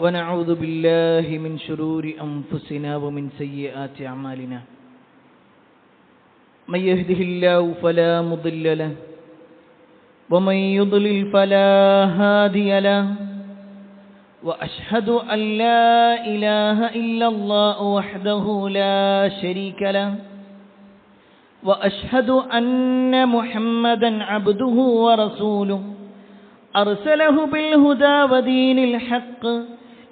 ونعوذ بالله من شرور أنفسنا ومن سيئات أعمالنا من يهده الله فلا مضل له ومن يضلل فلا هادي له وأشهد أن لا إله إلا الله وحده لا شريك له وأشهد أن محمدا عبده ورسوله أرسله بالهدى ودين الحق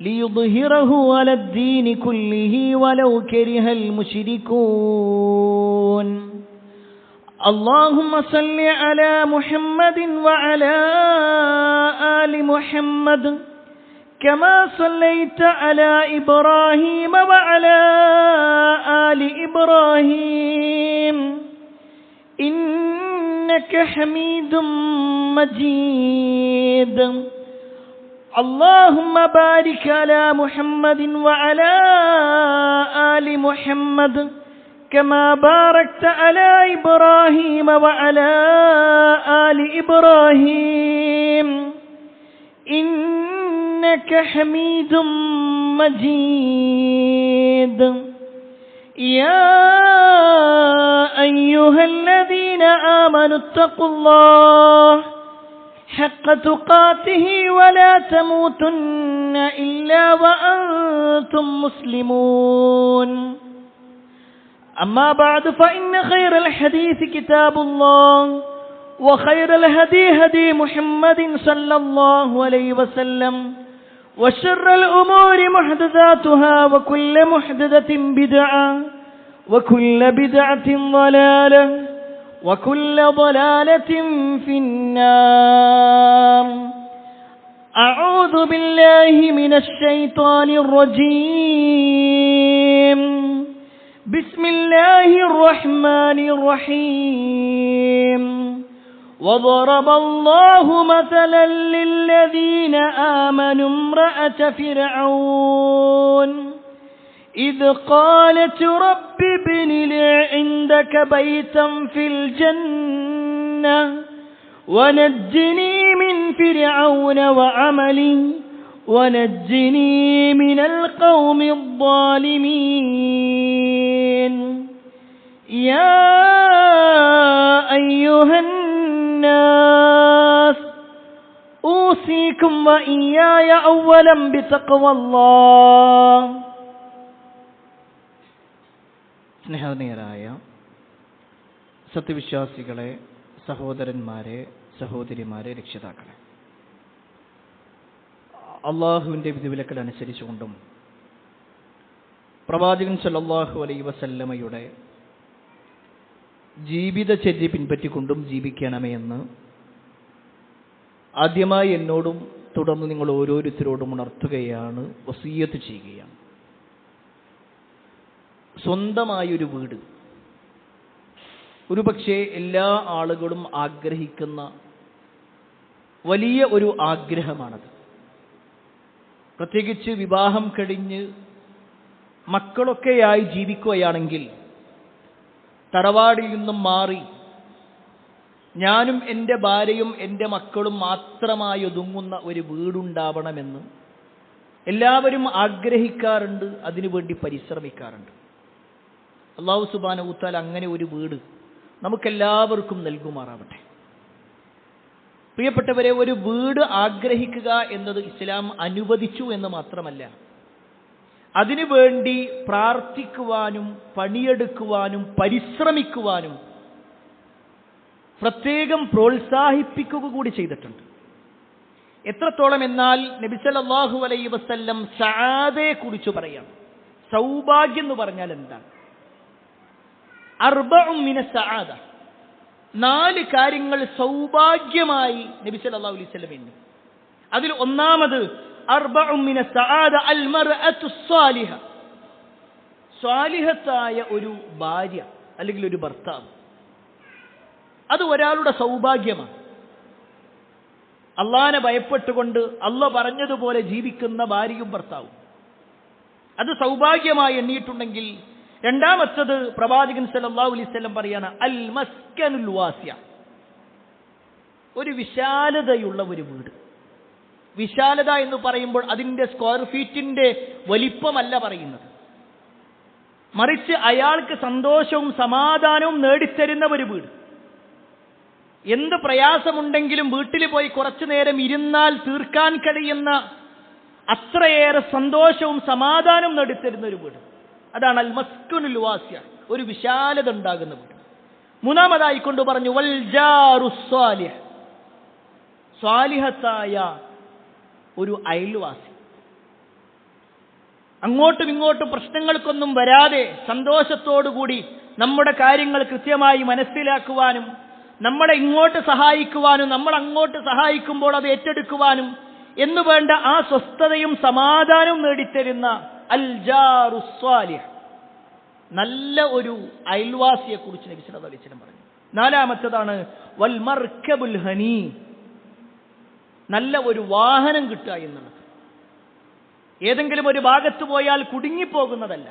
ليظهره على الدين كله ولو كره المشركون اللهم صل على محمد وعلى آل محمد كما صليت على إبراهيم وعلى آل إبراهيم إنك حميد مجيد اللهم بارك على محمد وعلى آل محمد كما باركت على إبراهيم وعلى آل إبراهيم إنك حميد مجيد يا أيها الذين آمنوا اتقوا الله حق تقاته ولا تموتن إلا وأنتم مسلمون أما بعد فإن خير الحديث كتاب الله وخير الهدي هدي محمد صلى الله عليه وسلم وشر الأمور محدثاتها وكل محدثة بدعة وكل بدعة ضلالة وكل ضلالة في النار أعوذ بالله من الشيطان الرجيم بسم الله الرحمن الرحيم وضرب الله مثلا للذين آمنوا امرأة فرعون إذ قالت رب ابن لي عندك بيتا في الجنة ونجني من فرعون وعمله ونجني من القوم الظالمين يا أيها الناس أوصيكم وإياي أولا بتقوى الله. സ്നേഹനീയരായ സത്യവിശ്വാസികളെ, സഹോദരന്മാരെ, സഹോദരിമാരെ, രക്ഷിതാക്കളെ, അള്ളാഹുവിൻ്റെ വിധിവിലക്കൽ അനുസരിച്ചുകൊണ്ടും പ്രവാചകൻ സല്ലല്ലാഹു അലൈഹി വസല്ലമയുടെ ജീവിതചര്യ പിൻപറ്റിക്കൊണ്ടും ജീവിക്കണമേ എന്ന് ആദ്യമായി എന്നോടും തുടർന്ന് നിങ്ങൾ ഓരോരുത്തരോടും ഉണർത്തുകയാണ്, വസിയ്യത്ത് ചെയ്യുകയാണ്. സ്വന്തമായൊരു വീട് ഒരുപക്ഷെ എല്ലാ ആളുകളും ആഗ്രഹിക്കുന്ന വലിയ ഒരു ആഗ്രഹമാണത്. പ്രത്യേകിച്ച് വിവാഹം കഴിഞ്ഞ് മക്കളൊക്കെയായി ജീവിക്കുകയാണെങ്കിൽ തറവാടിൽ നിന്നും മാറി ഞാനും എൻ്റെ ഭാര്യയും എൻ്റെ മക്കളും മാത്രമായി ഒതുങ്ങുന്ന ഒരു വീടുണ്ടാവണമെന്ന് എല്ലാവരും ആഗ്രഹിക്കാറുണ്ട്, അതിനുവേണ്ടി പരിശ്രമിക്കാറുണ്ട്. അല്ലാഹു സുബ്ഹാനഹു വ തആല അങ്ങനെ ഒരു വീട് നമുക്കെല്ലാവർക്കും നൽകുമാറാവട്ടെ. പ്രിയപ്പെട്ടവരെ, ഒരു വീട് ആഗ്രഹിക്കുക എന്നത് ഇസ്ലാം അനുവദിച്ചു എന്ന് മാത്രമല്ല, അതിനുവേണ്ടി പ്രാർത്ഥിക്കുവാനും പണിയെടുക്കുവാനും പരിശ്രമിക്കുവാനും പ്രത്യേകം പ്രോത്സാഹിപ്പിക്കുക കൂടി ചെയ്തിട്ടുണ്ട്. എത്രത്തോളം എന്നാൽ നബി സല്ലല്ലാഹു അലൈഹി വസല്ലം സഅാദയെ കുറിച്ച് പറയാം. സൗഭാഗ്യം എന്ന് പറഞ്ഞാൽ എന്താണ്? അർബഉ മിന സഅാദ, 4 കാര്യങ്ങൾ സൗഭാഗ്യമായി നബി സല്ലല്ലാഹു അലൈഹി വസല്ലം എണ്ണി. അതിൽ ഒന്നാമത് അർബഉ മിന സഅാദ അൽ മർഅതു സ്വാലിഹ, സ്വാലിഹത്തായ ഒരു ഭാര്യ അല്ലെങ്കിൽ ഒരു ഭർത്താവ്, അത് ഒരാളുടെ സൗഭാഗ്യമാണ്. അള്ളാഹനെ ഭയപ്പെട്ടുകൊണ്ട് അള്ളാഹ് പറഞ്ഞതുപോലെ ജീവിക്കുന്ന ഭാര്യയും ഭർത്താവും, അത് സൗഭാഗ്യമായി എണ്ണിയിട്ടുണ്ടെങ്കിൽ രണ്ടാമത്തത് പ്രവാചകൻ സല്ലല്ലാഹു അലൈഹി വസല്ലം പറയാണ് അൽ മസ്കനുൽ വാസിയ, ഒരു വിശാലതയുള്ള ഒരു വീട്. വിശാലത എന്ന് പറയുമ്പോൾ അതിൻ്റെ സ്ക്വയർ ഫീറ്റിന്റെ വലിപ്പമല്ല പറയുന്നത്, മറിച്ച് അയാൾക്ക് സന്തോഷവും സമാധാനവും നേടിത്തരുന്ന ഒരു വീട്. എന്ത് പ്രയാസമുണ്ടെങ്കിലും വീട്ടിൽ പോയി കുറച്ചു നേരം ഇരുന്നാൽ തീർക്കാൻ കഴിയുന്ന അത്രയേറെ സന്തോഷവും സമാധാനവും നേടിത്തരുന്ന ഒരു വീട്. അതാണ് അൽ മസ്കുനുൽ വാസിഅ, ഒരു വിശാലത ഉണ്ടാകുന്ന വീട്. മൂന്നാമതായി കൊണ്ട് പറഞ്ഞു വൽ ജാറു സ്വാലിഹ്, സ്വാലിഹത്തായ ഒരു അയൽവാസി. അങ്ങോട്ടും ഇങ്ങോട്ടും പ്രശ്നങ്ങൾക്കൊന്നും വരാതെ സന്തോഷത്തോടുകൂടി നമ്മുടെ കാര്യങ്ങൾ കൃത്യമായി മനസ്സിലാക്കുവാനും നമ്മളെ ഇങ്ങോട്ട് സഹായിക്കുവാനും നമ്മൾ അങ്ങോട്ട് സഹായിക്കുമ്പോൾ അത് ഏറ്റെടുക്കുവാനും എന്ന് വേണ്ട ആ സ്വസ്ഥതയും സമാധാനവും നേടിത്തരുന്ന അൽ ജാറു സ്വാലിഹ്, നല്ല ഒരു അയൽവാസിയെ കുറിച്ച് നബി സല്ലല്ലാഹു അലൈഹി വസല്ലം പറഞ്ഞു. നാലാമത്തേതാണ് വൽ മർകബുൽ ഹനീ, നല്ല ഒരു വാഹനം കിട്ടുക എന്നുള്ളത്. ഏതെങ്കിലും ഒരു ഭാഗത്ത് പോയാൽ കുടുങ്ങിപ്പോകുന്നതല്ല,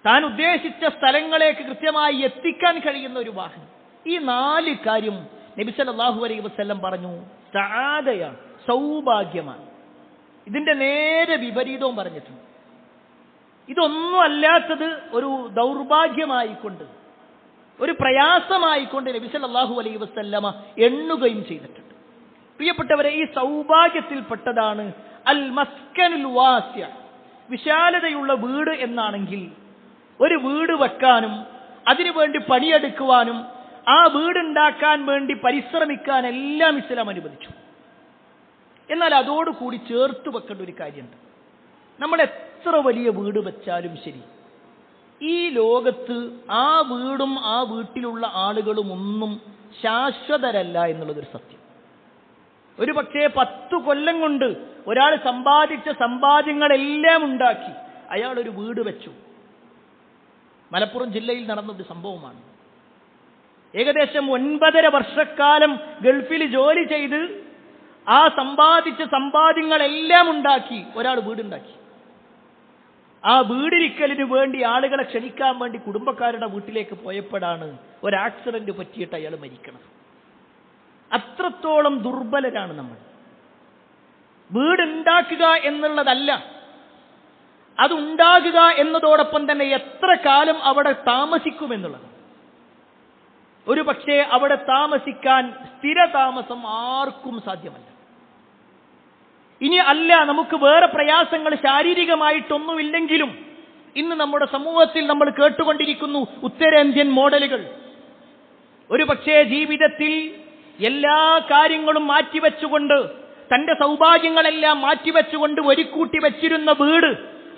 താൻ ഉദ്ദേശിച്ച സ്ഥലങ്ങളേക്ക് കൃത്യമായി എത്തിക്കാൻ കഴിയുന്ന ഒരു വാഹനം. ഈ 4 കാര്യം നബി സല്ലല്ലാഹു അലൈഹി വസല്ലം പറഞ്ഞു സആദയാണ്, സൗഭാഗ്യമാണ്. ഇതിന്റെ നേരെ വിപരീതവും പറഞ്ഞിട്ടുണ്ട്. ഇതൊന്നും അല്ലാത്തത് ഒരു ദൗർഭാഗ്യമായിക്കൊണ്ട്, ഒരു പ്രയാസമായിക്കൊണ്ട് നബി സല്ലല്ലാഹു അലൈഹി വസല്ലമ എണ്ണുകയും ചെയ്തിട്ടുണ്ട്. പ്രിയപ്പെട്ടവരെ, ഈ സൗഭാഗ്യത്തിൽപ്പെട്ടതാണ് അൽ മസ്കനുൽ വാസിഅ, വിശാലതയുള്ള വീട് എന്നാണെങ്കിൽ ഒരു വീട് വെക്കാനും അതിനുവേണ്ടി പണിയെടുക്കുവാനും ആ വീടുണ്ടാക്കാൻ വേണ്ടി പരിശ്രമിക്കാൻ എല്ലാം ഇസ്ലാം അനുവദിച്ചു. എന്നാൽ അതോടുകൂടി ചേർത്ത് വെക്കേണ്ട ഒരു കാര്യമുണ്ട്. നമ്മൾ എത്ര വലിയ വീട് വെച്ചാലും ശരി, ഈ ലോകത്ത് ആ വീടും ആ വീട്ടിലുള്ള ആളുകളും ഒന്നും ശാശ്വതരല്ല എന്നുള്ളതൊരു സത്യം. ഒരു പക്ഷേ 10 കൊല്ലം കൊണ്ട് ഒരാൾ സമ്പാദിച്ച സമ്പാദ്യങ്ങളെല്ലാം ഉണ്ടാക്കി അയാൾ ഒരു വീട് വെച്ചു. മലപ്പുറം ജില്ലയിൽ നടന്നൊരു സംഭവമാണ്. ഏകദേശം 9.5 വർഷക്കാലം ഗൾഫിൽ ജോലി ചെയ്ത് ആ സമ്പാദിച്ച സമ്പാദ്യങ്ങളെല്ലാം ഉണ്ടാക്കി ഒരാൾ വീടുണ്ടാക്കി. ആ വീടിരിക്കലിന് വേണ്ടി ആളുകളെ ക്ഷണിക്കാൻ വേണ്ടി കുടുംബക്കാരുടെ വീട്ടിലേക്ക് പോയപ്പോഴാണ് ഒരു ആക്സിഡന്റ് പറ്റിയിട്ട് അയാൾ മരിക്കണം. അത്രത്തോളം ദുർബലരാണ് നമ്മൾ. വീടുണ്ടാക്കുക എന്നുള്ളതല്ല, അതുണ്ടാകുക എന്നതോടൊപ്പം തന്നെ എത്ര കാലം അവിടെ താമസിക്കുമെന്നുള്ളത്. ഒരു പക്ഷേ അവിടെ താമസിക്കാൻ സ്ഥിരതാമസം ആർക്കും സാധ്യമല്ല. ഇനി അല്ല, നമുക്ക് വേറെ പ്രയാസങ്ങൾ ശാരീരികമായിട്ടൊന്നുമില്ലെങ്കിലും ഇന്ന് നമ്മുടെ സമൂഹത്തിൽ നമ്മൾ കേട്ടുകൊണ്ടിരിക്കുന്നു ഉത്തരേന്ത്യൻ മോഡലുകൾ. ഒരു പക്ഷേ ജീവിതത്തിൽ എല്ലാ കാര്യങ്ങളും മാറ്റിവെച്ചുകൊണ്ട്, തന്റെ സൗഭാഗ്യങ്ങളെല്ലാം മാറ്റിവെച്ചുകൊണ്ട് ഒരുക്കൂട്ടി വെച്ചിരുന്ന വീട്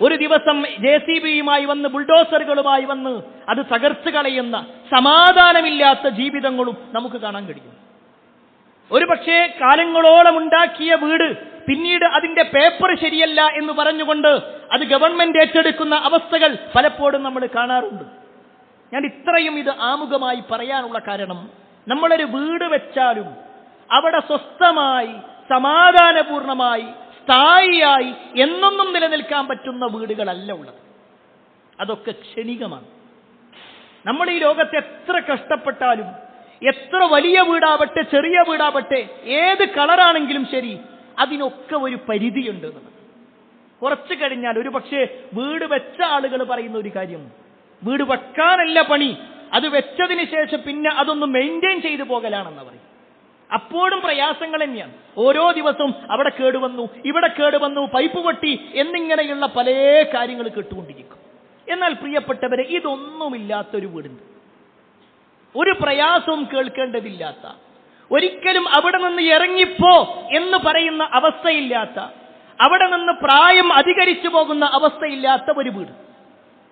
ഒരു ദിവസം JCBയുമായി വന്ന്, ബുൾഡോസറുകളുമായി വന്ന് അത് തകർത്ത് കളയുന്ന സമാധാനമില്ലാത്ത ജീവിതങ്ങളും നമുക്ക് കാണാൻ കഴിയും. ഒരു പക്ഷേ കാലങ്ങളോളം ഉണ്ടാക്കിയ വീട് പിന്നീട് അതിന്റെ പേപ്പർ ശരിയല്ല എന്ന് പറഞ്ഞുകൊണ്ട് അത് ഗവൺമെന്റ് ഏറ്റെടുക്കുന്ന അവസ്ഥകൾ പലപ്പോഴും നമ്മൾ കാണാറുണ്ട്. ഞാൻ ഇത്രയും ഇത് ആമുഖമായി പറയാനുള്ള കാരണം, നമ്മളൊരു വീട് വെച്ചാലും അവിടെ സ്വസ്ഥമായി സമാധാനപൂർണമായി സ്ഥായിയായി എന്നൊന്നും നിലനിൽക്കാൻ പറ്റുന്ന വീടുകളല്ല ഉള്ളത്. അതൊക്കെ ക്ഷണികമാണ്. നമ്മൾ ഈ ലോകത്ത് എത്ര കഷ്ടപ്പെട്ടാലും, എത്ര വലിയ വീടാവട്ടെ ചെറിയ വീടാവട്ടെ ഏത് കളറാണെങ്കിലും ശരി, അതിനൊക്കെ ഒരു പരിധിയുണ്ട് എന്നുള്ളത്. കുറച്ചു കഴിഞ്ഞാൽ ഒരു പക്ഷേ വീട് വെച്ച ആളുകൾ പറയുന്ന ഒരു കാര്യം, വീട് വെക്കാനല്ല പണി, അത് വെച്ചതിന് ശേഷം പിന്നെ അതൊന്ന് മെയിൻറ്റെയിൻ ചെയ്തു പോകലാണെന്ന് പറയും. അപ്പോഴും പ്രയാസങ്ങൾ തന്നെയാണ്. ഓരോ ദിവസവും അവിടെ കേടുവന്നു, ഇവിടെ കേടുവന്നു, പൈപ്പ് പൊട്ടി എന്നിങ്ങനെയുള്ള പല കാര്യങ്ങൾ കേട്ടുകൊണ്ടിരിക്കും. എന്നാൽ പ്രിയപ്പെട്ടവരെ, ഇതൊന്നുമില്ലാത്തൊരു വീടുണ്ട്, ഒരു പ്രയാസവും കേൾക്കേണ്ടതില്ലാത്ത, ഒരിക്കലും അവിടെ നിന്ന് ഇറങ്ങിപ്പോ എന്ന് പറയുന്ന അവസ്ഥയില്ലാത്ത, അവിടെ നിന്ന് പ്രായം അധികരിച്ചു പോകുന്ന അവസ്ഥയില്ലാത്ത ഒരു വീട്.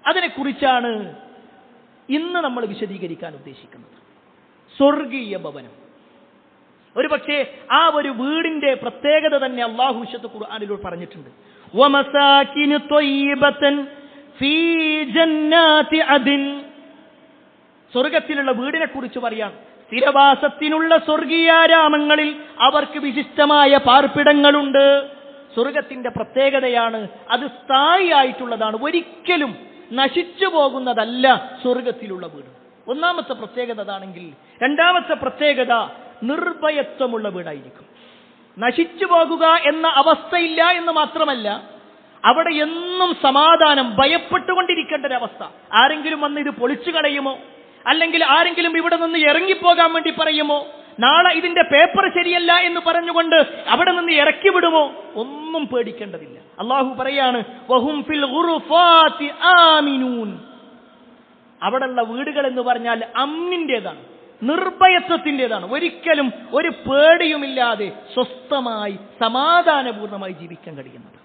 അതിനെക്കുറിച്ചാണ് ഇന്ന് നമ്മൾ വിശദീകരിക്കാൻ ഉദ്ദേശിക്കുന്നത്. സ്വർഗീയ ഭവനം. ഒരു പക്ഷേ ആ ഒരു വീടിന്റെ പ്രത്യേകത തന്നെ അല്ലാഹു വിശുദ്ധ ഖുർആനിലൂടെ പറഞ്ഞിട്ടുണ്ട്. വമസാകിനു ത്വയ്യിബതൻ ഫീ ജന്നാതി അദ്ൻ. സ്വർഗത്തിലുള്ള വീടിനെ കുറിച്ച് പറയാം. സ്ഥിരവാസത്തിനുള്ള സ്വർഗീയാരാമങ്ങളിൽ അവർക്ക് വിശിഷ്ടമായ പാർപ്പിടങ്ങളുണ്ട്. സ്വർഗത്തിന്റെ പ്രത്യേകതയാണ്, അത് സ്ഥായിയായിട്ടുള്ളതാണ്, ഒരിക്കലും നശിച്ചു പോകുന്നതല്ല സ്വർഗത്തിലുള്ള വീട്. ഒന്നാമത്തെ പ്രത്യേകത അതാണെങ്കിൽ, രണ്ടാമത്തെ പ്രത്യേകത നിർഭയത്വമുള്ള വീടായിരിക്കും. നശിച്ചു പോകുക എന്ന അവസ്ഥയില്ല എന്ന് മാത്രമല്ല, അവിടെ എന്നും സമാധാനം, ഭയപ്പെട്ടുകൊണ്ടിരിക്കേണ്ട ഒരവസ്ഥ. ആരെങ്കിലും വന്ന് ഇത് പൊളിച്ചു കളയുമോ, അല്ലെങ്കിൽ ആരെങ്കിലും ഇവിടെ നിന്ന് ഇറങ്ങിപ്പോകാൻ വേണ്ടി പറയുമോ, നാളെ ഇതിന്റെ പേപ്പർ ശരിയല്ല എന്ന് പറഞ്ഞുകൊണ്ട് അവിടെ നിന്ന് ഇറക്കി വിടുമോ, ഒന്നും പേടിക്കേണ്ടതില്ല. അള്ളാഹു പറയാണ്, വഹും ഫിൽ ഗുറുഫാതി ആമിനൂൻ. അവിടെയുള്ള വീടുകൾ എന്ന് പറഞ്ഞാൽ അമ്നിന്റേതാണ്, നിർഭയത്വത്തിൻ്റെതാണ്. ഒരിക്കലും ഒരു പേടിയുമില്ലാതെ സ്വസ്ഥമായി സമാധാനപൂർണ്ണമായി ജീവിക്കാൻ കഴിയുന്നത്.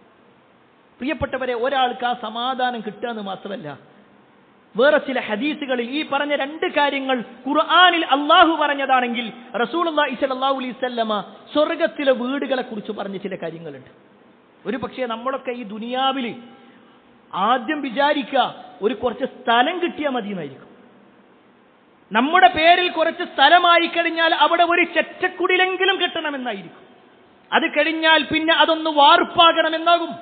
പ്രിയപ്പെട്ടവരെ, ഒരാൾക്ക് ആ സമാധാനം കിട്ടുക എന്ന് മാത്രമല്ല, വേറെ ചില ഹദീസുകളിൽ ഈ പറഞ്ഞ രണ്ട് കാര്യങ്ങൾ ഖുർആനിൽ അള്ളാഹു പറഞ്ഞതാണെങ്കിൽ റസൂലുള്ളാഹി സ്വല്ലല്ലാഹു അലൈഹി വസല്ലമ സ്വർഗ്ഗത്തിലെ വീടുകളെ കുറിച്ച് പറഞ്ഞ ചില കാര്യങ്ങളുണ്ട്. ഒരു പക്ഷേ നമ്മളൊക്കെ ഈ ദുനിയാവിൽ ആദ്യം വിചാരിക്കുക ഒരു കുറച്ച് സ്ഥലം കിട്ടിയാൽ മതി എന്നായിരിക്കും. നമ്മുടെ പേരിൽ കുറച്ച് സ്ഥലമായി കഴിഞ്ഞാൽ അവിടെ ഒരു ചെറ്റക്കുടിലെങ്കിലും കിട്ടണമെന്നായിരിക്കും. അത് കഴിഞ്ഞാൽ പിന്നെ അതൊന്ന് വാർപ്പാകണമെന്നാകും,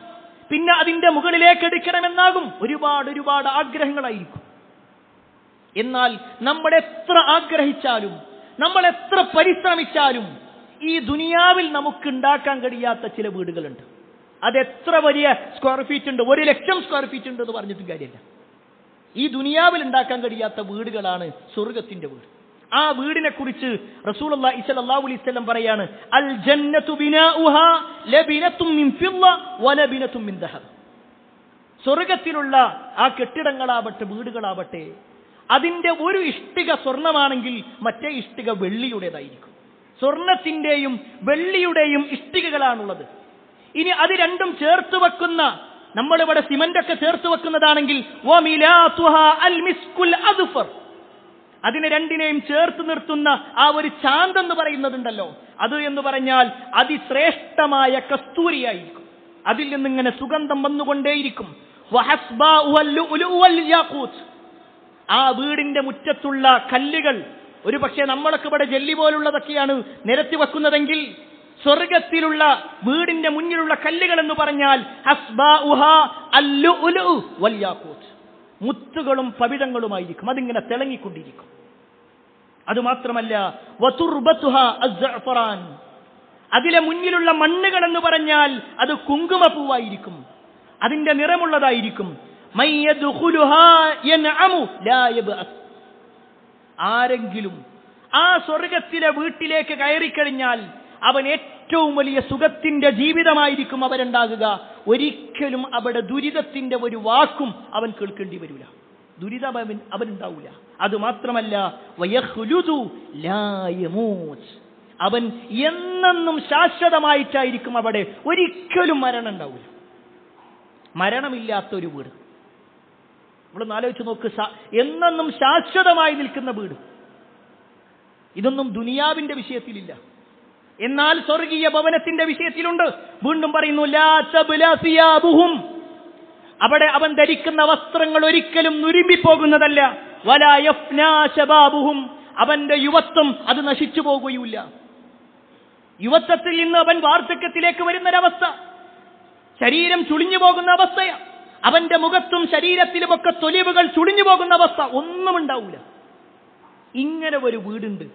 പിന്നെ അതിന്റെ മുകളിലേക്ക് എടുക്കണമെന്നാകും. ഒരുപാട് ആഗ്രഹങ്ങളായിരിക്കും. എന്നാൽ നമ്മൾ എത്ര ആഗ്രഹിച്ചാലും, നമ്മൾ എത്ര പരിശ്രമിച്ചാലും ഈ ദുനിയാവിൽ നമുക്ക് ഉണ്ടാക്കാൻ കഴിയാത്ത ചില വീടുകളുണ്ട്. അതെത്ര വലിയ സ്ക്വയർ ഫീറ്റ് ഉണ്ട്, 1,00,000 സ്ക്വയർ ഫീറ്റ് ഉണ്ട് എന്ന് പറഞ്ഞിട്ടും കാര്യമില്ല. ഈ ദുനിയാവിൽ ഉണ്ടാക്കാൻ കഴിയാത്ത വീടുകളാണ് സ്വർഗ്ഗത്തിന്റെ വീട്. ആ വീടിനെ കുറിച്ച് റസൂലുള്ളാഹി സ്വല്ലല്ലാഹു അലൈഹി വസല്ലം പറയാണ്, അൽ ജന്നത്തു ബിനാഉഹാ ലബിനത്തും മിൻ ഫിദ്ദ വലബിനത്തും മിൻ ദഹബ്. സ്വർഗ്ഗത്തിലുള്ള ആ കെട്ടിടങ്ങളാവട്ടെ, വീടുകളാവട്ടെ, അതിന്റെ ഒരു ഇഷ്ടിക സ്വർണമാണെങ്കിൽ മറ്റേ ഇഷ്ടിക വെള്ളിയുടേതായിരിക്കും. സ്വർണത്തിന്റെയും വെള്ളിയുടെയും ഇഷ്ടികകളാണുള്ളത്. ഇനി അത് രണ്ടും ചേർത്ത് വെക്കുന്ന, നമ്മളിവിടെ സിമന്റ് ഒക്കെ ചേർത്ത് വെക്കുന്നതാണെങ്കിൽ അതിനെ രണ്ടിനെയും ചേർത്ത് നിർത്തുന്ന ആ ഒരു ചാന്ത് എന്ന് പറയുന്നതുണ്ടല്ലോ, അത് എന്ന് പറഞ്ഞാൽ അതിശ്രേഷ്ഠമായ കസ്തൂരിയായിരിക്കും. അതിൽ നിന്നിങ്ങനെ സുഗന്ധം വന്നുകൊണ്ടേയിരിക്കും. ആ വീടിന്റെ മുറ്റത്തുള്ള കല്ലുകൾ, ഒരു പക്ഷേ നമ്മളൊക്കെ ഇവിടെ ജെല്ലി പോലുള്ളതൊക്കെയാണ് നിരത്തി വെക്കുന്നതെങ്കിൽ, സ്വർഗത്തിലുള്ള വീടിന്റെ മുന്നിലുള്ള കല്ലുകൾ എന്ന് പറഞ്ഞാൽ മുത്തുകളും പവിഴങ്ങളുമായിരിക്കും. അതിങ്ങനെ തിളങ്ങിക്കൊണ്ടിരിക്കും. അതുമാത്രമല്ല, അതിലെ മുന്നിലുള്ള മണ്ണുകൾ എന്ന് പറഞ്ഞാൽ അത് കുങ്കുമപ്പൂവായിരിക്കും. അതിന്റെ നിറമുള്ളതായിരിക്കും. ആരെങ്കിലും ആ സ്വർഗത്തിലെ വീട്ടിലേക്ക് കയറിക്കഴിഞ്ഞാൽ അവൻ ഏറ്റവും വലിയ സുഖത്തിന്റെ ജീവിതമായിരിക്കും അവരുണ്ടാകുക. ഒരിക്കലും അവിടെ ദുരിതത്തിന്റെ ഒരു വാക്കും അവൻ കേൾക്കേണ്ടി വരില്ല. ദുരിതം അവനുണ്ടാവില്ല. അതുമാത്രമല്ല, അവൻ എന്നെന്നും ശാശ്വതമായിട്ടായിരിക്കും അവിടെ. ഒരിക്കലും മരണം ഉണ്ടാവില്ല. മരണമില്ലാത്തൊരു വീട് നമ്മളൊന്ന് ആലോചിച്ച് നോക്ക്. എന്നെന്നും ശാശ്വതമായി നിൽക്കുന്ന വീട്. ഇതൊന്നും ദുനിയാവിന്റെ വിഷയത്തിലില്ല. എന്നാൽ സ്വർഗീയ ഭവനത്തിന്റെ വിഷയത്തിലുണ്ട്. വീണ്ടും പറയുന്നു, ലാ തബ്ലാ സിയാബുഹും. അവിടെ അവൻ ധരിക്കുന്ന വസ്ത്രങ്ങൾ ഒരിക്കലും നുരുമ്പിപ്പോകുന്നതല്ല. വലാ യഫ്നാ ശബാബുഹും. അവന്റെ യുവത്വം അത് നശിച്ചു പോകുകയില്ല. യുവത്വത്തിൽ നിന്ന് അവൻ വാർദ്ധക്യത്തിലേക്ക് വരുന്നൊരവസ്ഥ, ശരീരം ചുളിഞ്ഞു പോകുന്ന അവസ്ഥയാണ്. അവന്റെ മുഖത്തും ശരീരത്തിലുമൊക്കെ തൊലിവുകൾ ചുളിഞ്ഞു പോകുന്ന അവസ്ഥ, ഒന്നും ഉണ്ടാവില്ല. ഇങ്ങനെ ഒരു വീടുണ്ട്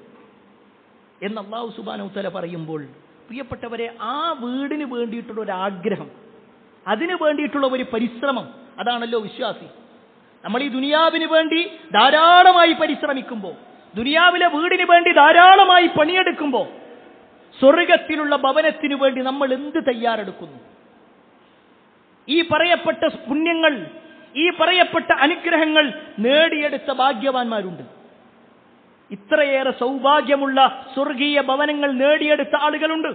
എന്ന് അല്ലാഹു സുബ്ഹാനഹു വ തആല പറയുമ്പോൾ, പ്രിയപ്പെട്ടവരെ, ആ വീടിന് വേണ്ടിയിട്ടുള്ള ഒരു ആഗ്രഹം, അതിനു വേണ്ടിയിട്ടുള്ള ഒരു പരിശ്രമം, അതാണല്ലോ വിശ്വാസി. നമ്മൾ ഈ ദുനിയാവിന് വേണ്ടി ധാരാളമായി പരിശ്രമിക്കുമ്പോൾ, ദുനിയാവിലെ വീടിന് വേണ്ടി ധാരാളമായി പണിയെടുക്കുമ്പോൾ, സ്വർഗത്തിലുള്ള ഭവനത്തിനു വേണ്ടി നമ്മൾ എന്ത് തയ്യാറെടുക്കുന്നു? ഈ പറയപ്പെട്ട പുണ്യങ്ങൾ, ഈ പറയപ്പെട്ട അനുഗ്രഹങ്ങൾ നേടിയെടുത്ത ഭാഗ്യവാന്മാരുണ്ട്. ഇത്രയേറെ സൗഭാഗ്യമുള്ള സ്വർഗീയ ഭവനങ്ങൾ നേടിയെടുത്ത ആളുകളുണ്ട്.